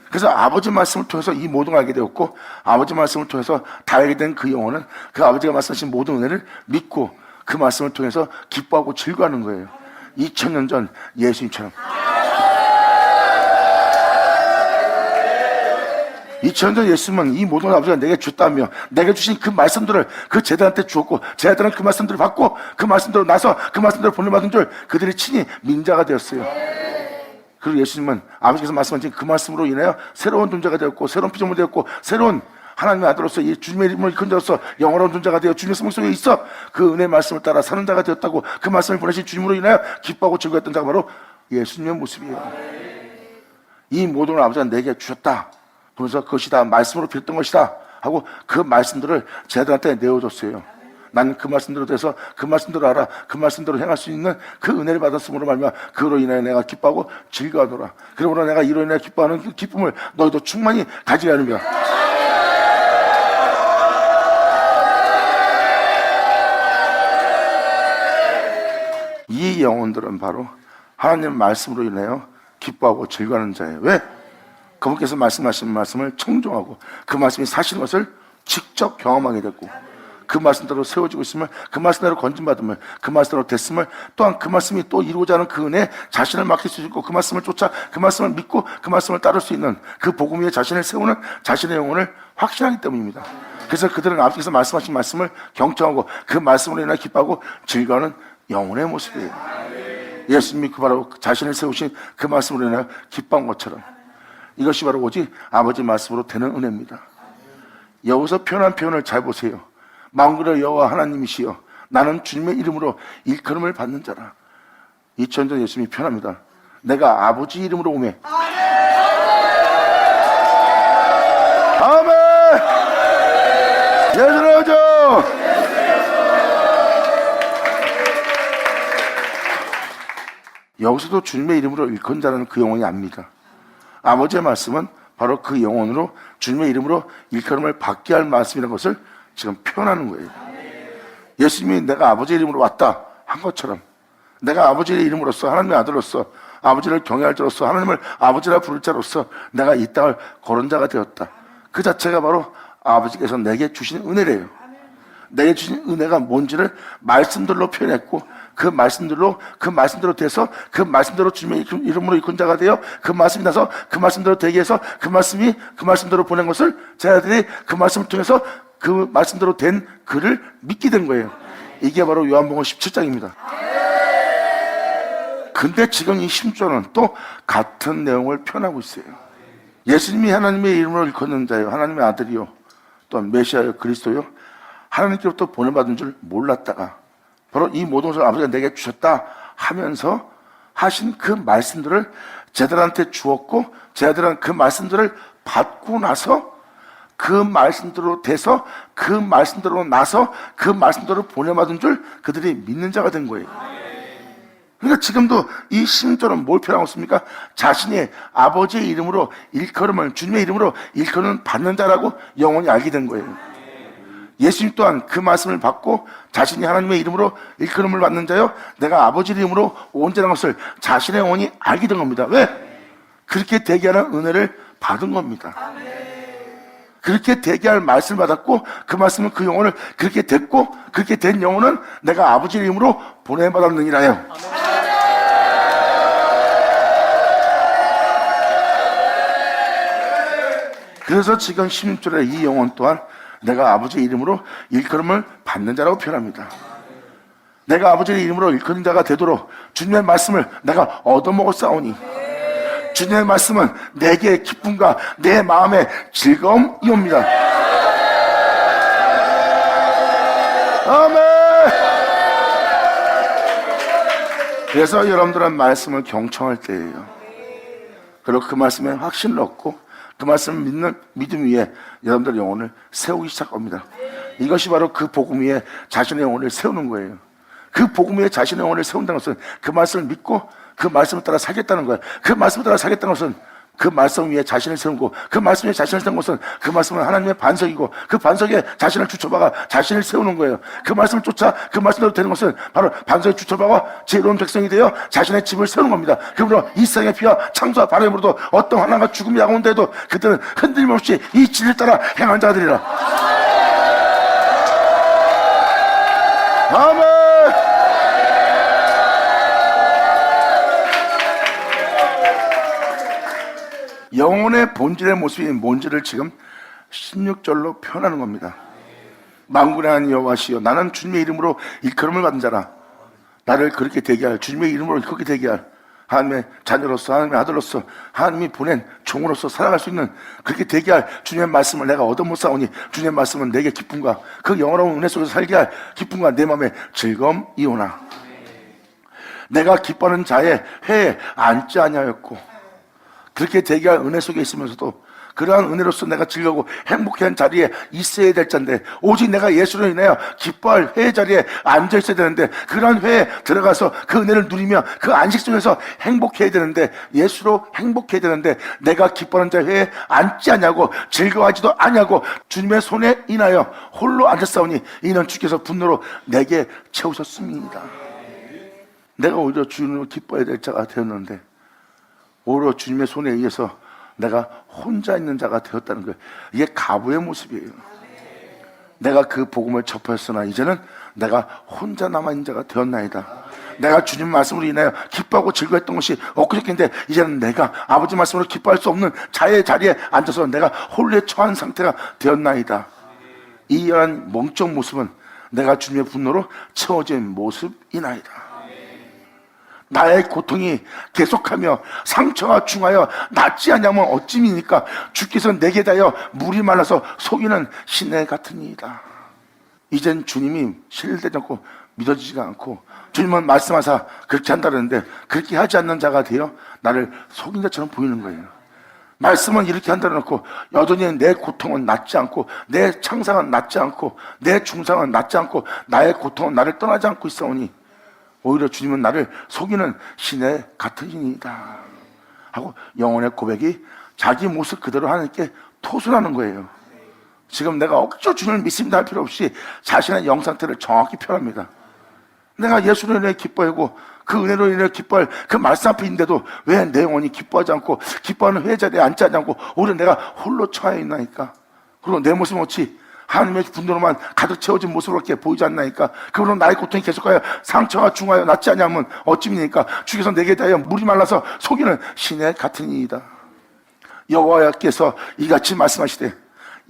Speaker 1: 그래서 아버지 말씀을 통해서 이 모든 걸 알게 되었고 아버지 말씀을 통해서 다 알게 된 그 영혼은 그 아버지가 말씀하신 모든 은혜를 믿고 그 말씀을 통해서 기뻐하고 즐거워하는 거예요. 2000년 전 예수님처럼 2000년 전 예수님은 이 모든 아버지가 내게 줬다며 내게 주신 그 말씀들을 그 제자한테 주었고 제자들은 그 말씀들을 받고 그 말씀대로 나서 그 말씀대로 본받은 줄 그들이 친히 민자가 되었어요. 그리고 예수님은 아버지께서 말씀하신 그 말씀으로 인하여 새로운 존재가 되었고 새로운 피조물이 되었고 새로운 하나님의 아들로서 이 주님의 이름을 이끈 자로서 영원한 존재가 되어 주님의 성령 속에 있어 그 은혜의 말씀을 따라 사는 자가 되었다고 그 말씀을 보내신 주님으로 인하여 기뻐하고 즐거웠던 자가 바로 예수님의 모습이에요. 이 모든 걸 아버지가 내게 주셨다 그러면서 그것이 다 말씀으로 빌었던 것이다 하고 그 말씀들을 제자들한테 내어줬어요. 나는 그 말씀대로 돼서 그 말씀대로 알아 그 말씀대로 행할 수 있는 그 은혜를 받았음으로 말미암아 그로 인하여 내가 기뻐하고 즐거워하노라. 그러므로 내가 이로 인하여 기뻐하는 그 기쁨을 너희도 충만히 가지게 하느니라. 이 영혼들은 바로 하나님의 말씀으로 인하여 기뻐하고 즐거워하는 자예요. 왜? 그분께서 말씀하신 말씀을 청종하고 그 말씀이 사실인 것을 직접 경험하게 됐고 그 말씀대로 세워지고 있음을 그 말씀대로 건진받음을 그 말씀대로 됐음을 또한 그 말씀이 또 이루고자 하는 그 은혜에 자신을 맡길 수 있고 그 말씀을 쫓아 그 말씀을 믿고 그 말씀을 따를 수 있는 그 복음 위에 자신을 세우는 자신의 영혼을 확신하기 때문입니다. 그래서 그들은 아버지께서 말씀하신 말씀을 경청하고 그 말씀으로 인해 기뻐하고 즐거워하는 영혼의 모습이에요. 예수님이 그 바로 자신을 세우신 그 말씀으로 인해 기뻐한 것처럼 이것이 바로 오직 아버지 말씀으로 되는 은혜입니다. 여기서 표현한 표현을 잘 보세요. 만군의 여호와 하나님이시여 나는 주님의 이름으로 일컬음을 받는 자라. 2000년 전 예수님이 표현합니다. 내가 아버지 이름으로 오매. 아멘. 예수를 줘. 여기서도 주님의 이름으로 일컫는 자는 그 영혼이 압니다. 아버지의 말씀은 바로 그 영혼으로 주님의 이름으로 일컬음을 받게 할 말씀이라는 것을 지금 표현하는 거예요. 예수님이 내가 아버지의 이름으로 왔다 한 것처럼, 내가 아버지의 이름으로서 하나님의 아들로서 아버지를 경외할 자로서 하나님을 아버지라 부를 자로서 내가 이 땅을 걸은 자가 되었다. 그 자체가 바로 아버지께서 내게 주신 은혜래요. 내게 주신 은혜가 뭔지를 말씀들로 표현했고, 그 말씀대로 돼서 그 말씀대로 주님의 이름으로 일꾼 자가 되어 그 말씀이 나서 그 말씀대로 되게 해서 그 말씀대로 보낸 것을 제 아들이 그 말씀을 통해서 그 말씀대로 된 그를 믿게 된 거예요. 이게 바로 요한복음 17장입니다. 근데 지금 이 10절은 또 같은 내용을 표현하고 있어요. 예수님이 하나님의 이름으로 일컫는 자요, 하나님의 아들이요, 또한 메시아요, 그리스도요, 하나님께로부터 보내받은 줄 몰랐다가 바로 이 모든 것을 아버지가 내게 주셨다 하면서 하신 그 말씀들을 제자들한테 주었고, 제자들은 그 말씀들을 받고 나서 그 말씀대로 돼서 그 말씀대로 나서 그 말씀대로 보내받은 줄 그들이 믿는 자가 된 거예요. 그러니까 지금도 이 10절은 뭘 표현하고 있습니까? 자신이 아버지의 이름으로 일컬음을, 주님의 이름으로 일컬음을 받는 자라고 영원히 알게 된 거예요. 예수님 또한 그 말씀을 받고 자신이 하나님의 이름으로 일컬음을 받는 자요, 내가 아버지 이름으로 온 자라는 것을 자신의 영혼이 알게 된 겁니다. 왜? 그렇게 되게 하는 은혜를 받은 겁니다. 그렇게 되게 할 말씀을 받았고, 그 말씀은 그 영혼을 그렇게 됐고, 그렇게 된 영혼은 내가 아버지 이름으로 보내받았느니라요. 그래서 지금 16절에 이 영혼 또한 내가 아버지의 이름으로 일컬음을 받는 자라고 표현합니다. 내가 아버지의 이름으로 일컬는 자가 되도록 주님의 말씀을 내가 얻어먹었사오니, 주님의 말씀은 내게 기쁨과 내 마음의 즐거움이옵니다. 아멘. 그래서 여러분들은 말씀을 경청할 때예요. 그리고 그 말씀에 확신을 얻고 그 말씀을 믿는 믿음 위에 여러분들의 영혼을 세우기 시작합니다. 이것이 바로 그 복음 위에 자신의 영혼을 세우는 거예요. 그 복음 위에 자신의 영혼을 세운다는 것은 그 말씀을 믿고 그 말씀을 따라 살겠다는 거예요. 그 말씀을 따라 살겠다는 것은 그 말씀 위에 자신을 세우고, 그 말씀 위에 자신을 세운 것은 그 말씀은 하나님의 반석이고, 그 반석에 자신을 주쳐박아 자신을 세우는 거예요. 그 말씀을 쫓아 그 말씀대로 되는 것은 바로 반석에 주쳐박아 지혜로운 백성이 되어 자신의 집을 세우는 겁니다. 그러므로 이 세상의 피와 창조와 바람으로도 어떤 하나가 죽음이 야고온데도 그들은 흔들림없이 이 진리를 따라 행한 자들이라. 아멘. 영혼의 본질의 모습이 뭔지를 지금 16절로 표현하는 겁니다. 만군의 하나님 여호와시여, 나는 주님의 이름으로 일컬음을 받은 자라. 나를 그렇게 되게 할, 주님의 이름으로 그렇게 되게 할 하나님의 자녀로서, 하나님의 아들로서, 하나님이 보낸 종으로서 살아갈 수 있는, 그렇게 되게 할 주님의 말씀을 내가 얻어못사오니, 주님의 말씀은 내게 기쁨과 그 영원한 은혜 속에서 살게 할 기쁨과 내 마음의 즐거움이오나. 내가 기뻐하는 자의 회에 앉지 아니하였고, 그렇게 되게 할 은혜 속에 있으면서도 그러한 은혜로서 내가 즐거고 행복한 자리에 있어야 될 자인데, 오직 내가 예수로 인하여 기뻐할 회의 자리에 앉아 있어야 되는데, 그러한 회에 들어가서 그 은혜를 누리며 그 안식 속에서 행복해야 되는데, 예수로 행복해야 되는데, 내가 기뻐하는 자 회에 앉지 않냐고 즐거워하지도 않냐고 주님의 손에 인하여 홀로 앉았사오니 이는 주께서 분노로 내게 채우셨습니다. 내가 오히려 주님을 기뻐해야 될 자가 되었는데 오히려 주님의 손에 의해서 내가 혼자 있는 자가 되었다는 거예요. 이게 가부의 모습이에요. 내가 그 복음을 접하였으나 이제는 내가 혼자 남아있는 자가 되었나이다. 내가 주님 말씀으로 인하여 기뻐하고 즐거웠던 것이 엊그저께인데, 이제는 내가 아버지 말씀으로 기뻐할 수 없는 자의 자리에 앉아서 내가 홀에 처한 상태가 되었나이다. 이러한 멍청 모습은 내가 주님의 분노로 채워진 모습이나이다. 나의 고통이 계속하며 상처가 중하여 낫지 않냐면 어찌입니까? 주께서 내게 대하여 물이 말라서 속이는 시내 같으니이다. 이젠 주님이 신뢰되지 않고 믿어지지가 않고, 주님은 말씀하사 그렇게 한다는데 그렇게 하지 않는 자가 되어 나를 속인 자처럼 보이는 거예요. 말씀은 이렇게 한다고 놓고 여전히 내 고통은 낫지 않고, 내 창상은 낫지 않고, 내 중상은 낫지 않고, 나의 고통은 나를 떠나지 않고 있사오니 오히려 주님은 나를 속이는 신의 같은 신이다 하고 영혼의 고백이 자기 모습 그대로 하나님께 토설하는 거예요. 지금 내가 억지로 주님을 믿습니다 할 필요 없이 자신의 영 상태를 정확히 표현합니다. 내가 예수로 인해 기뻐하고 그 은혜로 인해 기뻐할 그 말씀 앞에 있는데도 왜 내 영혼이 기뻐하지 않고 기뻐하는 회의 자리에 앉지 않고 오히려 내가 홀로 처해 있나니까. 그리고 내 모습은 어찌 하나님의 분노로만 가득 채워진 모습으로밖에 보이지 않나니까. 그러므로 나의 고통이 계속하여 상처가 중하여 낫지 않냐면 어찌입니까? 주께서 내게 대하여 물이 말라서 속이는 신의 같은 이이다. 여호와께서 이같이 말씀하시되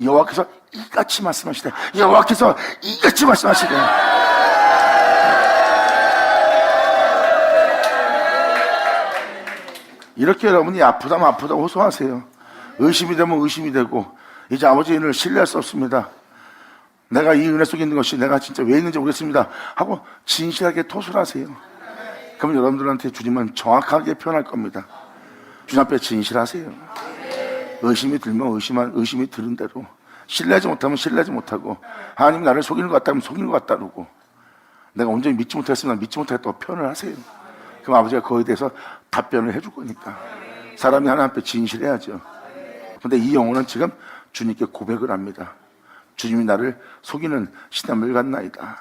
Speaker 1: 여호와께서 이같이 말씀하시되 여호와께서 이같이 말씀하시되 이렇게 여러분이 아프다면 아프다고 호소하세요. 의심이 되면 의심이 되고 이제 아버지 은혜를 신뢰할 수 없습니다. 내가 이 은혜 속에 있는 것이 내가 진짜 왜 있는지 모르겠습니다 하고 진실하게 토설하세요. 그럼 여러분들한테 주님은 정확하게 표현할 겁니다. 주님 앞에 진실하세요. 의심이 들면 의심이 들은 대로, 신뢰하지 못하면 신뢰하지 못하고, 하나님 나를 속이는 것 같다면 속이는 것 같다 그러고, 내가 온전히 믿지 못했으면 믿지 못했다고 표현을 하세요. 그럼 아버지가 그거에 대해서 답변을 해줄 거니까. 사람이 하나님 앞에 진실해야죠. 근데 이 영혼은 지금 주님께 고백을 합니다. 주님이 나를 속이는 신함을 같나이다.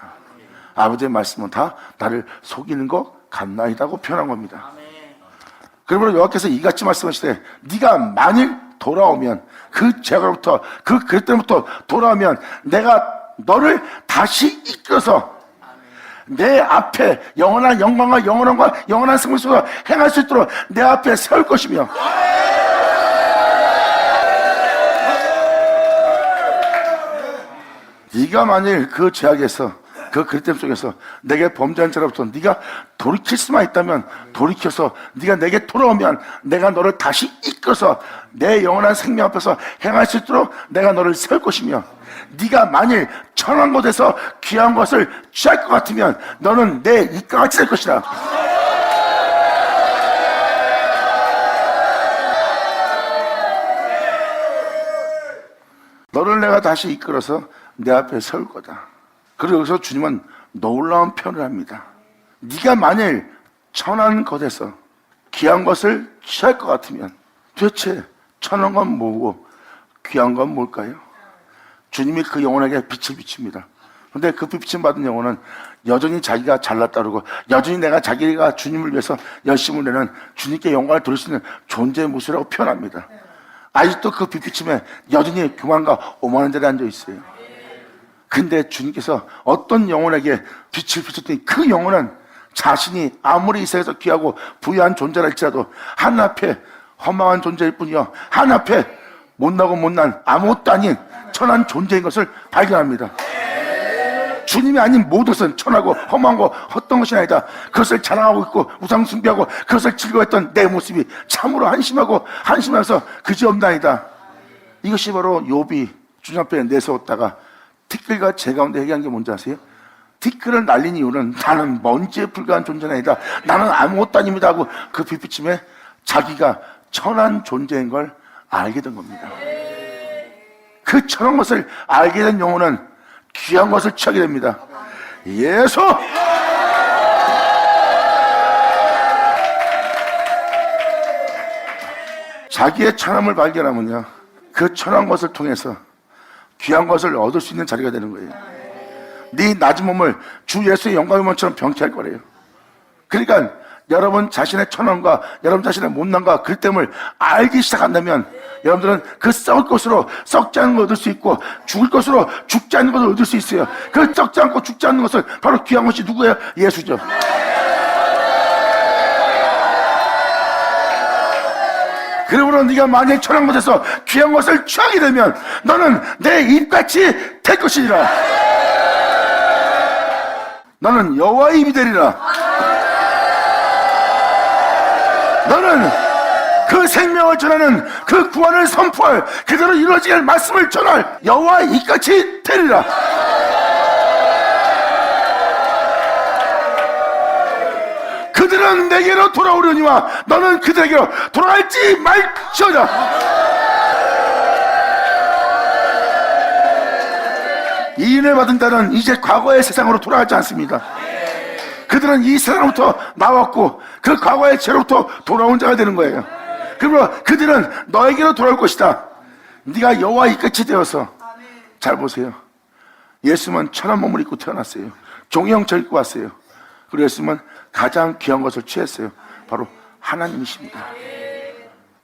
Speaker 1: 아버지의 말씀은 다 나를 속이는 것 같나이다고 표현한 겁니다. 그러므로 여호와께서 이같이 말씀하시되 네가 만일 돌아오면 그 죄로부터 그 그때부터 돌아오면 내가 너를 다시 이끌어서 내 앞에 영원한 영광과 영원한 승리 속에서 행할 수 있도록 내 앞에 세울 것이며 네가 만일 그 죄악에서 그 그릇됨 속에서 내게 범죄한 자로부터 네가 돌이킬 수만 있다면 돌이켜서 네가 내게 돌아오면 내가 너를 다시 이끌어서 내 영원한 생명 앞에서 행할 수 있도록 내가 너를 세울 것이며 네가 만일 천한 곳에서 귀한 것을 취할 것 같으면 너는 내 입과 같이 될 것이다. 너를 내가 다시 이끌어서 내 앞에 세울 거다. 그리고 여기서 주님은 놀라운 표현을 합니다. 네가 만일 천한 것에서 귀한 것을 취할 것 같으면 도대체 천한 건 뭐고 귀한 건 뭘까요? 주님이 그 영혼에게 빛을 비칩니다. 근데 그 빛을 받은 영혼은 여전히 자기가 잘났다 그러고 여전히 내가 자기가 주님을 위해서 열심을 내는 주님께 영광을 돌릴 수 있는 존재의 모습이라고 표현합니다. 아직도 그 빛비침에 여전히 교만과 오만한 자리에 앉아 있어요. 근데 주님께서 어떤 영혼에게 빛을 비췄더니 그 영혼은 자신이 아무리 이 세상에서 귀하고 부유한 존재랄지라도 하나님 앞에 허망한 존재일 뿐이요 하나님 앞에 못나고 못난 아무것도 아닌 천한 존재인 것을 발견합니다. 주님이 아닌 모든 것은 천하고 험한 거 헛된 것이 아니다. 그것을 자랑하고 있고 우상 숭배하고 그것을 즐거워했던 내 모습이 참으로 한심하면서 그지없나이다. 이것이 바로 욥이 주님 앞에 내세웠다가 티끌과 제 가운데 얘기한 게 뭔지 아세요? 티끌을 날린 이유는 나는 먼지에 불과한 존재는 아니다. 나는 아무것도 아닙니다 하고 그 빛비침에 자기가 천한 존재인 걸 알게 된 겁니다. 그 천한 것을 알게 된 영혼은 귀한 것을 취하게 됩니다. 예수! 자기의 천함을 발견하면요 그 천한 것을 통해서 귀한 것을 얻을 수 있는 자리가 되는 거예요. 네 낮은 몸을 주 예수의 영광의 몸처럼 병케할 거래요. 그러니까 여러분 자신의 천함과 여러분 자신의 못난과 그릇됨을 알기 시작한다면 여러분들은 그 썩을 것으로 썩지 않은 걸 얻을 수 있고 죽을 것으로 죽지 않는 것을 얻을 수 있어요. 그 썩지 않고 죽지 않는 것은 바로 귀한 것이 누구예요? 예수죠. 그러므로 네가 만약 천한 것에서 귀한 것을 취하게 되면 너는 내 입같이 될 것이니라. 너는 여호와의 입이 되리라. 너는 그 생명을 전하는 그 구원을 선포할 그대로 이루어지게 할 말씀을 전할 여호와의 입같이 되리라. 그들은 내게로 돌아오려니와 너는 그들에게로 돌아갈지 말지어다. 이 은혜 받은 자는 이제 과거의 세상으로 돌아가지 않습니다. 그 그들은 이 세상으로부터 나왔고 그 과거의 죄로부터 돌아온 자가 되는 거예요. 그러므로 그들은 너에게로 돌아올 것이다. 네가 여호와의 이같이 되어서. 잘 보세요. 예수님은 천한 몸을 입고 태어났어요. 종의 형체를 입고 왔어요. 그리고 예수님은 가장 귀한 것을 취했어요. 바로 하나님이십니다.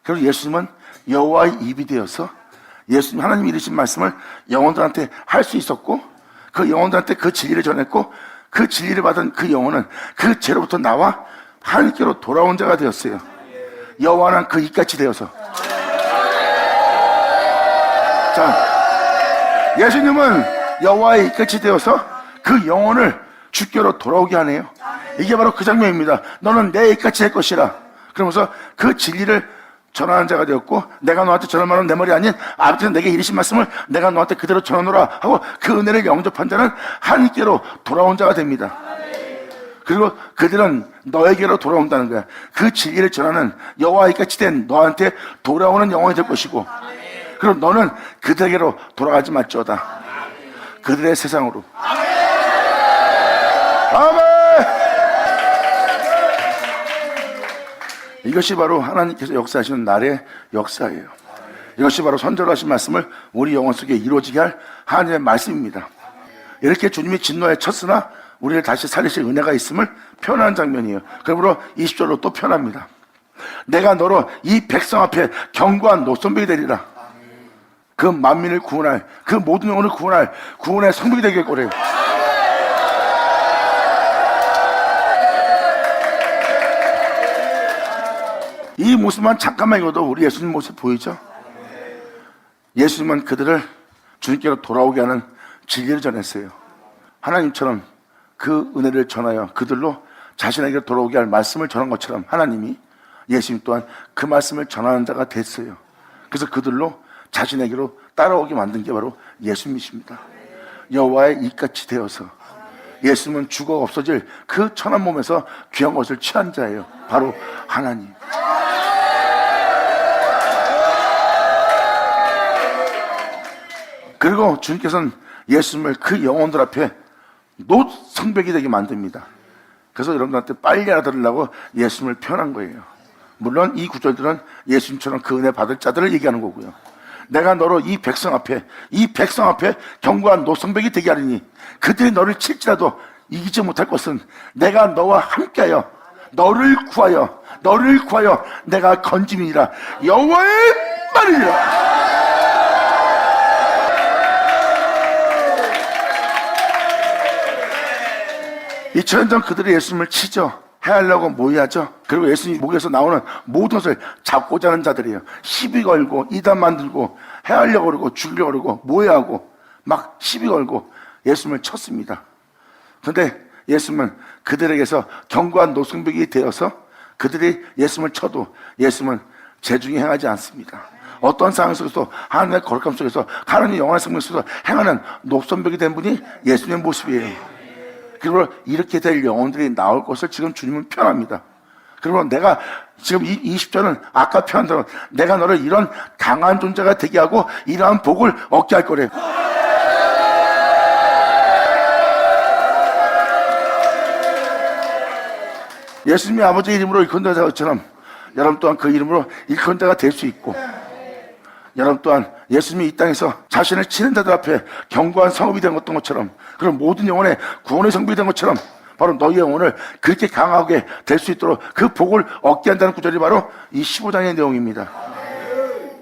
Speaker 1: 그리고 예수님은 여호와의 입이 되어서 예수님 하나님이 이르신 말씀을 영혼들한테 할 수 있었고 그 영혼들한테 그 진리를 전했고 그 진리를 받은 그 영혼은 그 죄로부터 나와 하나님께로 돌아온 자가 되었어요. 여호와는 그 입같이 되어서. 자, 예수님은 여호와의 입같이 되어서 그 영혼을 주께로 돌아오게 하네요. 이게 바로 그 장면입니다. 너는 내 입같이 될 것이라. 그러면서 그 진리를 전하는 자가 되었고 내가 너한테 전할 말은 내 말이 아닌 아버지는 내게 이르신 말씀을 내가 너한테 그대로 전하노라 하고 그 은혜를 영접한 자는 하나님께로 돌아온 자가 됩니다. 그리고 그들은 너에게로 돌아온다는 거야. 그 진리를 전하는 여호와의 같이 된 너한테 돌아오는 영혼이 될 것이고 그럼 너는 그들에게로 돌아가지 말지어다. 그들의 세상으로. 아멘. 이것이 바로 하나님께서 역사하시는 날의 역사예요. 이것이 바로 선저로 하신 말씀을 우리 영혼 속에 이루어지게 할 하나님의 말씀입니다. 이렇게 주님이 진노에 쳤으나 우리를 다시 살리실 은혜가 있음을 표현하는 장면이에요. 그러므로 20절로 또 표현합니다. 내가 너로 이 백성 앞에 견고한 노선벽이 되리라. 그 만민을 구원할, 그 모든 영혼을 구원할 구원의 성벽이 되게 할 거래요. 이 모습만 잠깐만 읽어도 우리 예수님 모습 보이죠? 예수님은 그들을 주님께로 돌아오게 하는 진리를 전했어요. 하나님처럼 그 은혜를 전하여 그들로 자신에게 돌아오게 할 말씀을 전한 것처럼 하나님이 예수님 또한 그 말씀을 전하는 자가 됐어요. 그래서 그들로 자신에게로 따라오게 만든 게 바로 예수님이십니다. 여호와의 입같이 되어서 예수님은 죽어 없어질 그 천한 몸에서 귀한 것을 취한 자예요. 바로 하나님. 그리고 주님께서는 예수님을 그 영혼들 앞에 노성벽이 되게 만듭니다. 그래서 여러분들한테 빨리 알아들으려고 예수님을 표현한 거예요. 물론 이 구절들은 예수님처럼 그 은혜 받을 자들을 얘기하는 거고요. 내가 너로 이 백성 앞에 견고한 노성벽이 되게 하리니 그들이 너를 칠지라도 이기지 못할 것은 내가 너와 함께하여 너를 구하여 내가 건짐이니라. 여호와의 말이니라. 이천 년 전 그들이 예수님을 치죠. 해하려고 모의하죠. 그리고 예수님 목에서 나오는 모든 것을 잡고자 하는 자들이에요. 시비 걸고 이단 만들고 해하려고 그러고 죽이려고 그러고 모의하고 막 시비 걸고 예수님을 쳤습니다. 그런데 예수님은 그들에게서 견고한 노성벽이 되어서 그들이 예수님을 쳐도 예수님은 재중에 행하지 않습니다. 어떤 상황 속에서 하나님의 거룩함 속에서 하나님의 영원한 생명 속에서 행하는 노선벽이 된 분이 예수님의 모습이에요. 그리고 이렇게 될 영혼들이 나올 것을 지금 주님은 표현합니다. 그리고 내가 지금 이 20절은 아까 표현한 대로 내가 너를 이런 강한 존재가 되게 하고 이러한 복을 얻게 할 거래요. 예수님이 아버지의 이름으로 일컫는 자처럼 여러분 또한 그 이름으로 일컫는 자가 될 수 있고 여러분 또한 예수님이 이 땅에서 자신을 치는 자들 앞에 견고한 성읍이 된 것처럼 그런 모든 영혼의 구원의 성벽이 된 것처럼 바로 너희 영혼을 그렇게 강하게 될 수 있도록 그 복을 얻게 한다는 구절이 바로 이 15장의 내용입니다.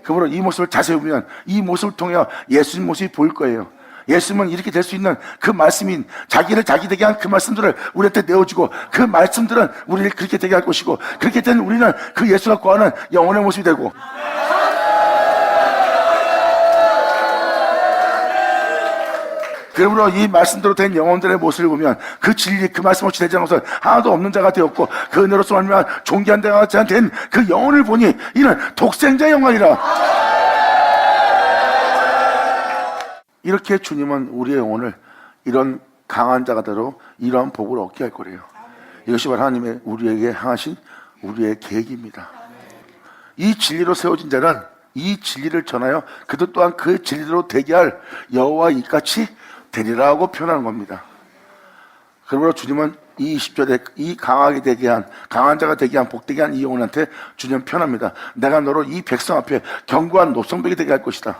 Speaker 1: 그러므로 이 모습을 자세히 보면 이 모습을 통해 예수님 모습이 보일 거예요. 예수님은 이렇게 될 수 있는 그 말씀인 자기를 자기 되게 한 그 말씀들을 우리한테 내어주고 그 말씀들은 우리를 그렇게 되게 할 것이고 그렇게 된 우리는 그 예수가 구하는 영혼의 모습이 되고 그러므로 이 말씀대로 된 영혼들의 모습을 보면 그 진리 그 말씀 없이 되지 않은 것은 하나도 없는 자가 되었고 그 은혜로서 말미암아 존귀한 자가 된 그 영혼을 보니 이는 독생자의 영광이라. 이렇게 주님은 우리의 영혼을 이런 강한 자가대로 이러한 복을 얻게 할 거래요. 이것이 바로 하나님의 우리에게 향하신 우리의 계획입니다. 이 진리로 세워진 자는 이 진리를 전하여 그들 또한 그 진리로 되게 할 여호와 이같이 되리라고 표현하는 겁니다. 그러므로 주님은 이 20절에 이 강하게 되게 한, 강한 자가 되게 한, 복되게 한 이 영혼한테 주님은 편합니다. 내가 너를 이 백성 앞에 견고한 노성벽이 되게 할 것이다.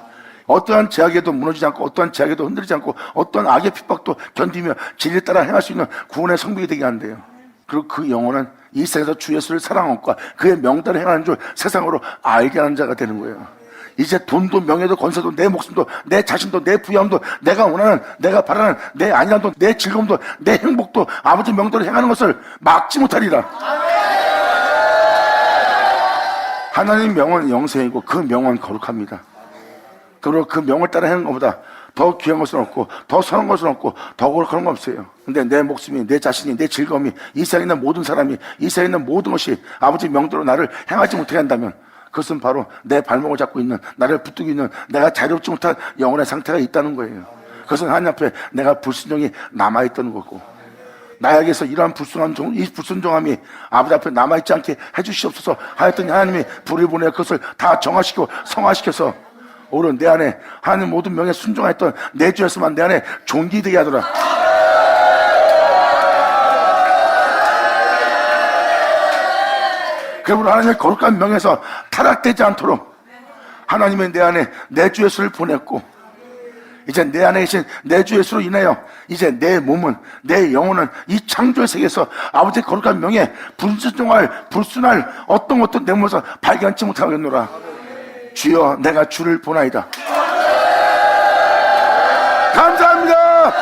Speaker 1: 어떠한 제약에도 무너지지 않고, 어떠한 제약에도 흔들리지 않고, 어떠한 악의 핍박도 견디며 진리에 따라 행할 수 있는 구원의 성벽이 되게 한대요. 그리고 그 영혼은 이 세상에서 주 예수를 사랑하는 것과 그의 명단을 행하는 줄 세상으로 알게 하는 자가 되는 거예요. 이제 돈도 명예도 권세도 내 목숨도 내 자신도 내 부여함도 내가 원하는, 내가 바라는 내 안일함도 내 즐거움도 내 행복도 아버지 명대로 행하는 것을 막지 못하리라. 하나님 명은 영생이고 그 명은 거룩합니다. 그리고 그 명을 따라 행하는 것보다 더 귀한 것은 없고 더 선한 것은 없고 더 거룩한 건 없어요. 근데 내 목숨이, 내 자신이, 내 즐거움이, 이 세상에 있는 모든 사람이, 이 세상에 있는 모든 것이 아버지 명대로 나를 행하지 못하게 한다면 그것은 바로 내 발목을 잡고 있는, 나를 붙들고 있는 내가 자유롭지 못한 영혼의 상태가 있다는 거예요. 그것은 하나님 앞에 내가 불순종이 남아있던 거고, 나에게서 이러한 이 불순종함이 아버지 앞에 남아있지 않게 해주시옵소서 하였더니 하나님이 불을 보내 그것을 다 정화시키고 성화시켜서 오른 내 안에 하나님 모든 명에 순종했던 내 주였으면 내 안에 존귀되게 하더라. 그러므로 하나님의 거룩한 명에서 타락되지 않도록 하나님의 내 안에 내 주 예수를 보냈고, 이제 내 안에 계신 내 주 예수로 인하여 이제 내 몸은, 내 영혼은 이 창조의 세계에서 아버지의 거룩한 명에 불순할 어떤 것도 내 몸에서 발견치 못하겠노라. 주여 내가 주를 보나이다. 감사합니다.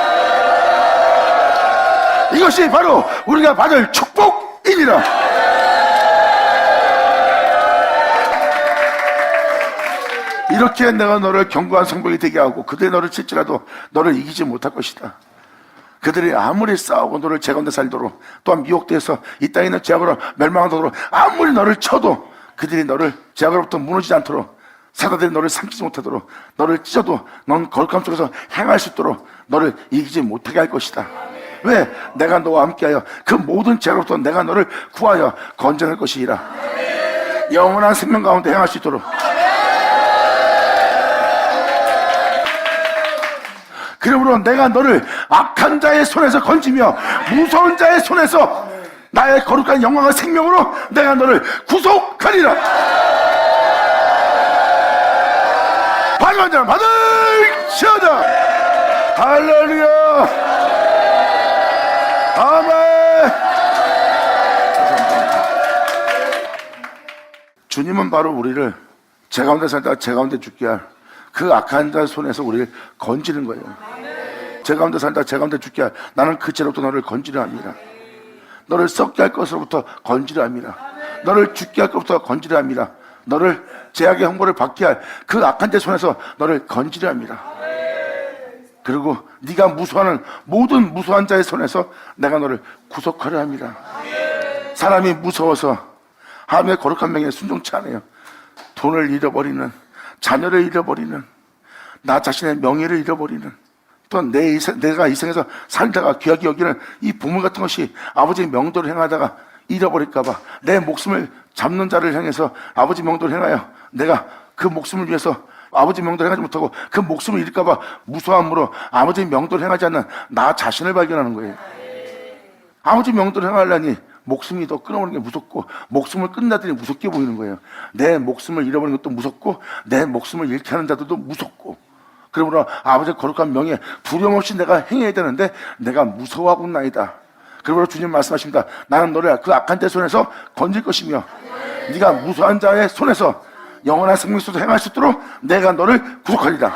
Speaker 1: 이것이 바로 우리가 받을 축복이니라. 이렇게 내가 너를 견고한 성벽이 되게 하고 그들이 너를 칠지라도 너를 이기지 못할 것이다. 그들이 아무리 싸우고 너를 제 가운데 살도록, 또한 미혹돼서 이 땅에 있는 죄악으로 멸망하도록 아무리 너를 쳐도 그들이 너를 죄악으로부터 무너지지 않도록, 사단들이 너를 삼키지 못하도록, 너를 찢어도 넌 거룩함 속에서 행할 수 있도록 너를 이기지 못하게 할 것이다. 왜? 내가 너와 함께하여 그 모든 죄로부터 내가 너를 구하여 건져낼 것이라. 영원한 생명 가운데 행할 수 있도록. 그러므로 내가 너를 악한 자의 손에서 건지며 무서운 자의 손에서 나의 거룩한 영광의 생명으로 내가 너를 구속하리라. 받은 자는 받을지어다. 할렐루야. 아멘. 주님은 바로 우리를 제 가운데 살다가 제 가운데 죽게 할 그 악한 자의 손에서 우리를 건지는 거예요. 제 가운데 살다가 제 가운데 죽게 할, 나는 그 죄로부터 너를 건지려 합니다. 너를 썩게 할 것으로부터 건지려 합니다. 너를 죽게 할 것부터 건지려 합니다. 너를 제약의 형벌을 받게 할 그 악한 자의 손에서 너를 건지려 합니다. 그리고 네가 무수하는 모든 무수한 자의 손에서 내가 너를 구속하려 합니다. 사람이 무서워서 하나님의 거룩한 명에 순종치 않아요. 돈을 잃어버리는, 자녀를 잃어버리는, 나 자신의 명예를 잃어버리는, 또 내가 이 생에서 살다가 귀하게 여기는 이 보물 같은 것이 아버지의 명도를 행하다가 잃어버릴까봐, 내 목숨을 잡는 자를 향해서 아버지 명도를 행하여 내가 그 목숨을 위해서 아버지 명도를 행하지 못하고 그 목숨을 잃을까봐 무서함으로 아버지 명도를 행하지 않는 나 자신을 발견하는 거예요. 아버지 명도를 행하려니 목숨이 더 끊어버리는 게 무섭고, 목숨을 끝나더니 무섭게 보이는 거예요. 내 목숨을 잃어버리는 것도 무섭고, 내 목숨을 잃게 하는 자들도 무섭고, 그러므로 아버지의 거룩한 명예 두려움 없이 내가 행해야 되는데 내가 무서워하고 나이다. 그러므로 주님 말씀하십니다. 나는 너를 그 악한 자 손에서 건질 것이며 네가 무서운 자의 손에서 영원한 생명 속에서 행할 수 있도록 내가 너를 구속하리라.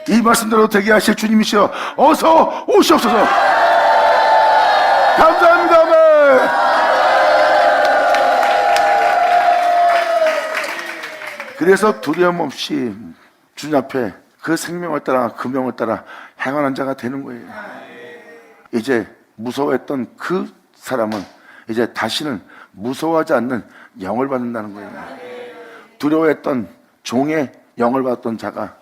Speaker 1: 이 말씀대로 되게 하실 주님이시여 어서 오시옵소서. 감사합니다. 아멘. 그래서 두려움 없이 주님 앞에 그 생명을 따라 그 명을 따라 행하는 자가 되는 거예요. 이제 무서워했던 그 사람은 이제 다시는 무서워하지 않는 영을 받는다는 거예요. 두려워했던 종의 영을 받았던 자가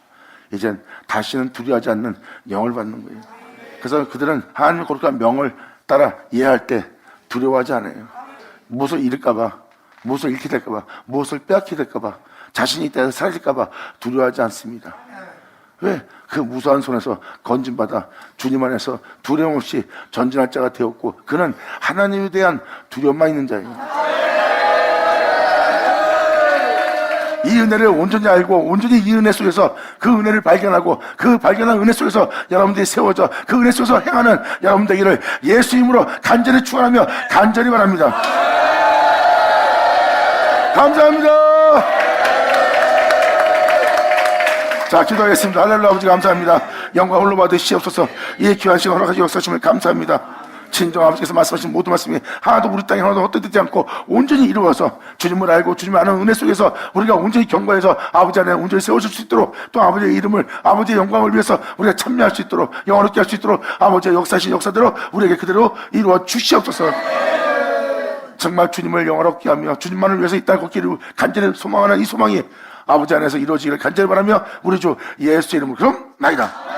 Speaker 1: 이제 다시는 두려워하지 않는 영을 받는 거예요. 그래서 그들은 하나님의 거룩한 명을 따라 이해할 때 두려워하지 않아요. 무엇을 잃을까봐, 무엇을 잃게 될까봐, 무엇을 빼앗게 될까봐 자신이 이따가 사라질까봐 두려워하지 않습니다. 왜? 그 무서운 손에서 건진받아 주님 안에서 두려움 없이 전진할 자가 되었고, 그는 하나님에 대한 두려움만 있는 자예요. 이 은혜를 온전히 알고 온전히 이 은혜 속에서 그 은혜를 발견하고 그 발견한 은혜 속에서 여러분들이 세워져 그 은혜 속에서 행하는 여러분 되기를 예수 이름으로 간절히 축원하며 간절히 바랍니다. 감사합니다. 자, 기도하겠습니다. 할렐루야. 아버지 감사합니다. 영광 홀로 받으시옵소서. 이 귀한 시간 허락하시 역사심을 감사합니다. 친정 아버지께서 말씀하신 모든 말씀이 하나도 우리 땅에 하나도 헛되지 않고 온전히 이루어서 주님을 알고 주님을 아는 은혜 속에서 우리가 온전히 경과해서 아버지 안에 온전히 세워질 수 있도록, 또 아버지의 이름을, 아버지의 영광을 위해서 우리가 참여할 수 있도록, 영원롭게 할 수 있도록 아버지의 역사신 역사대로 우리에게 그대로 이루어 주시옵소서. 정말 주님을 영원롭게 하며 주님만을 위해서 이 땅 걷기를 간절히 소망하는 이 소망이 아버지 안에서 이루어지기를 간절히 바라며 우리 주 예수 이름으로 그럼 나이다.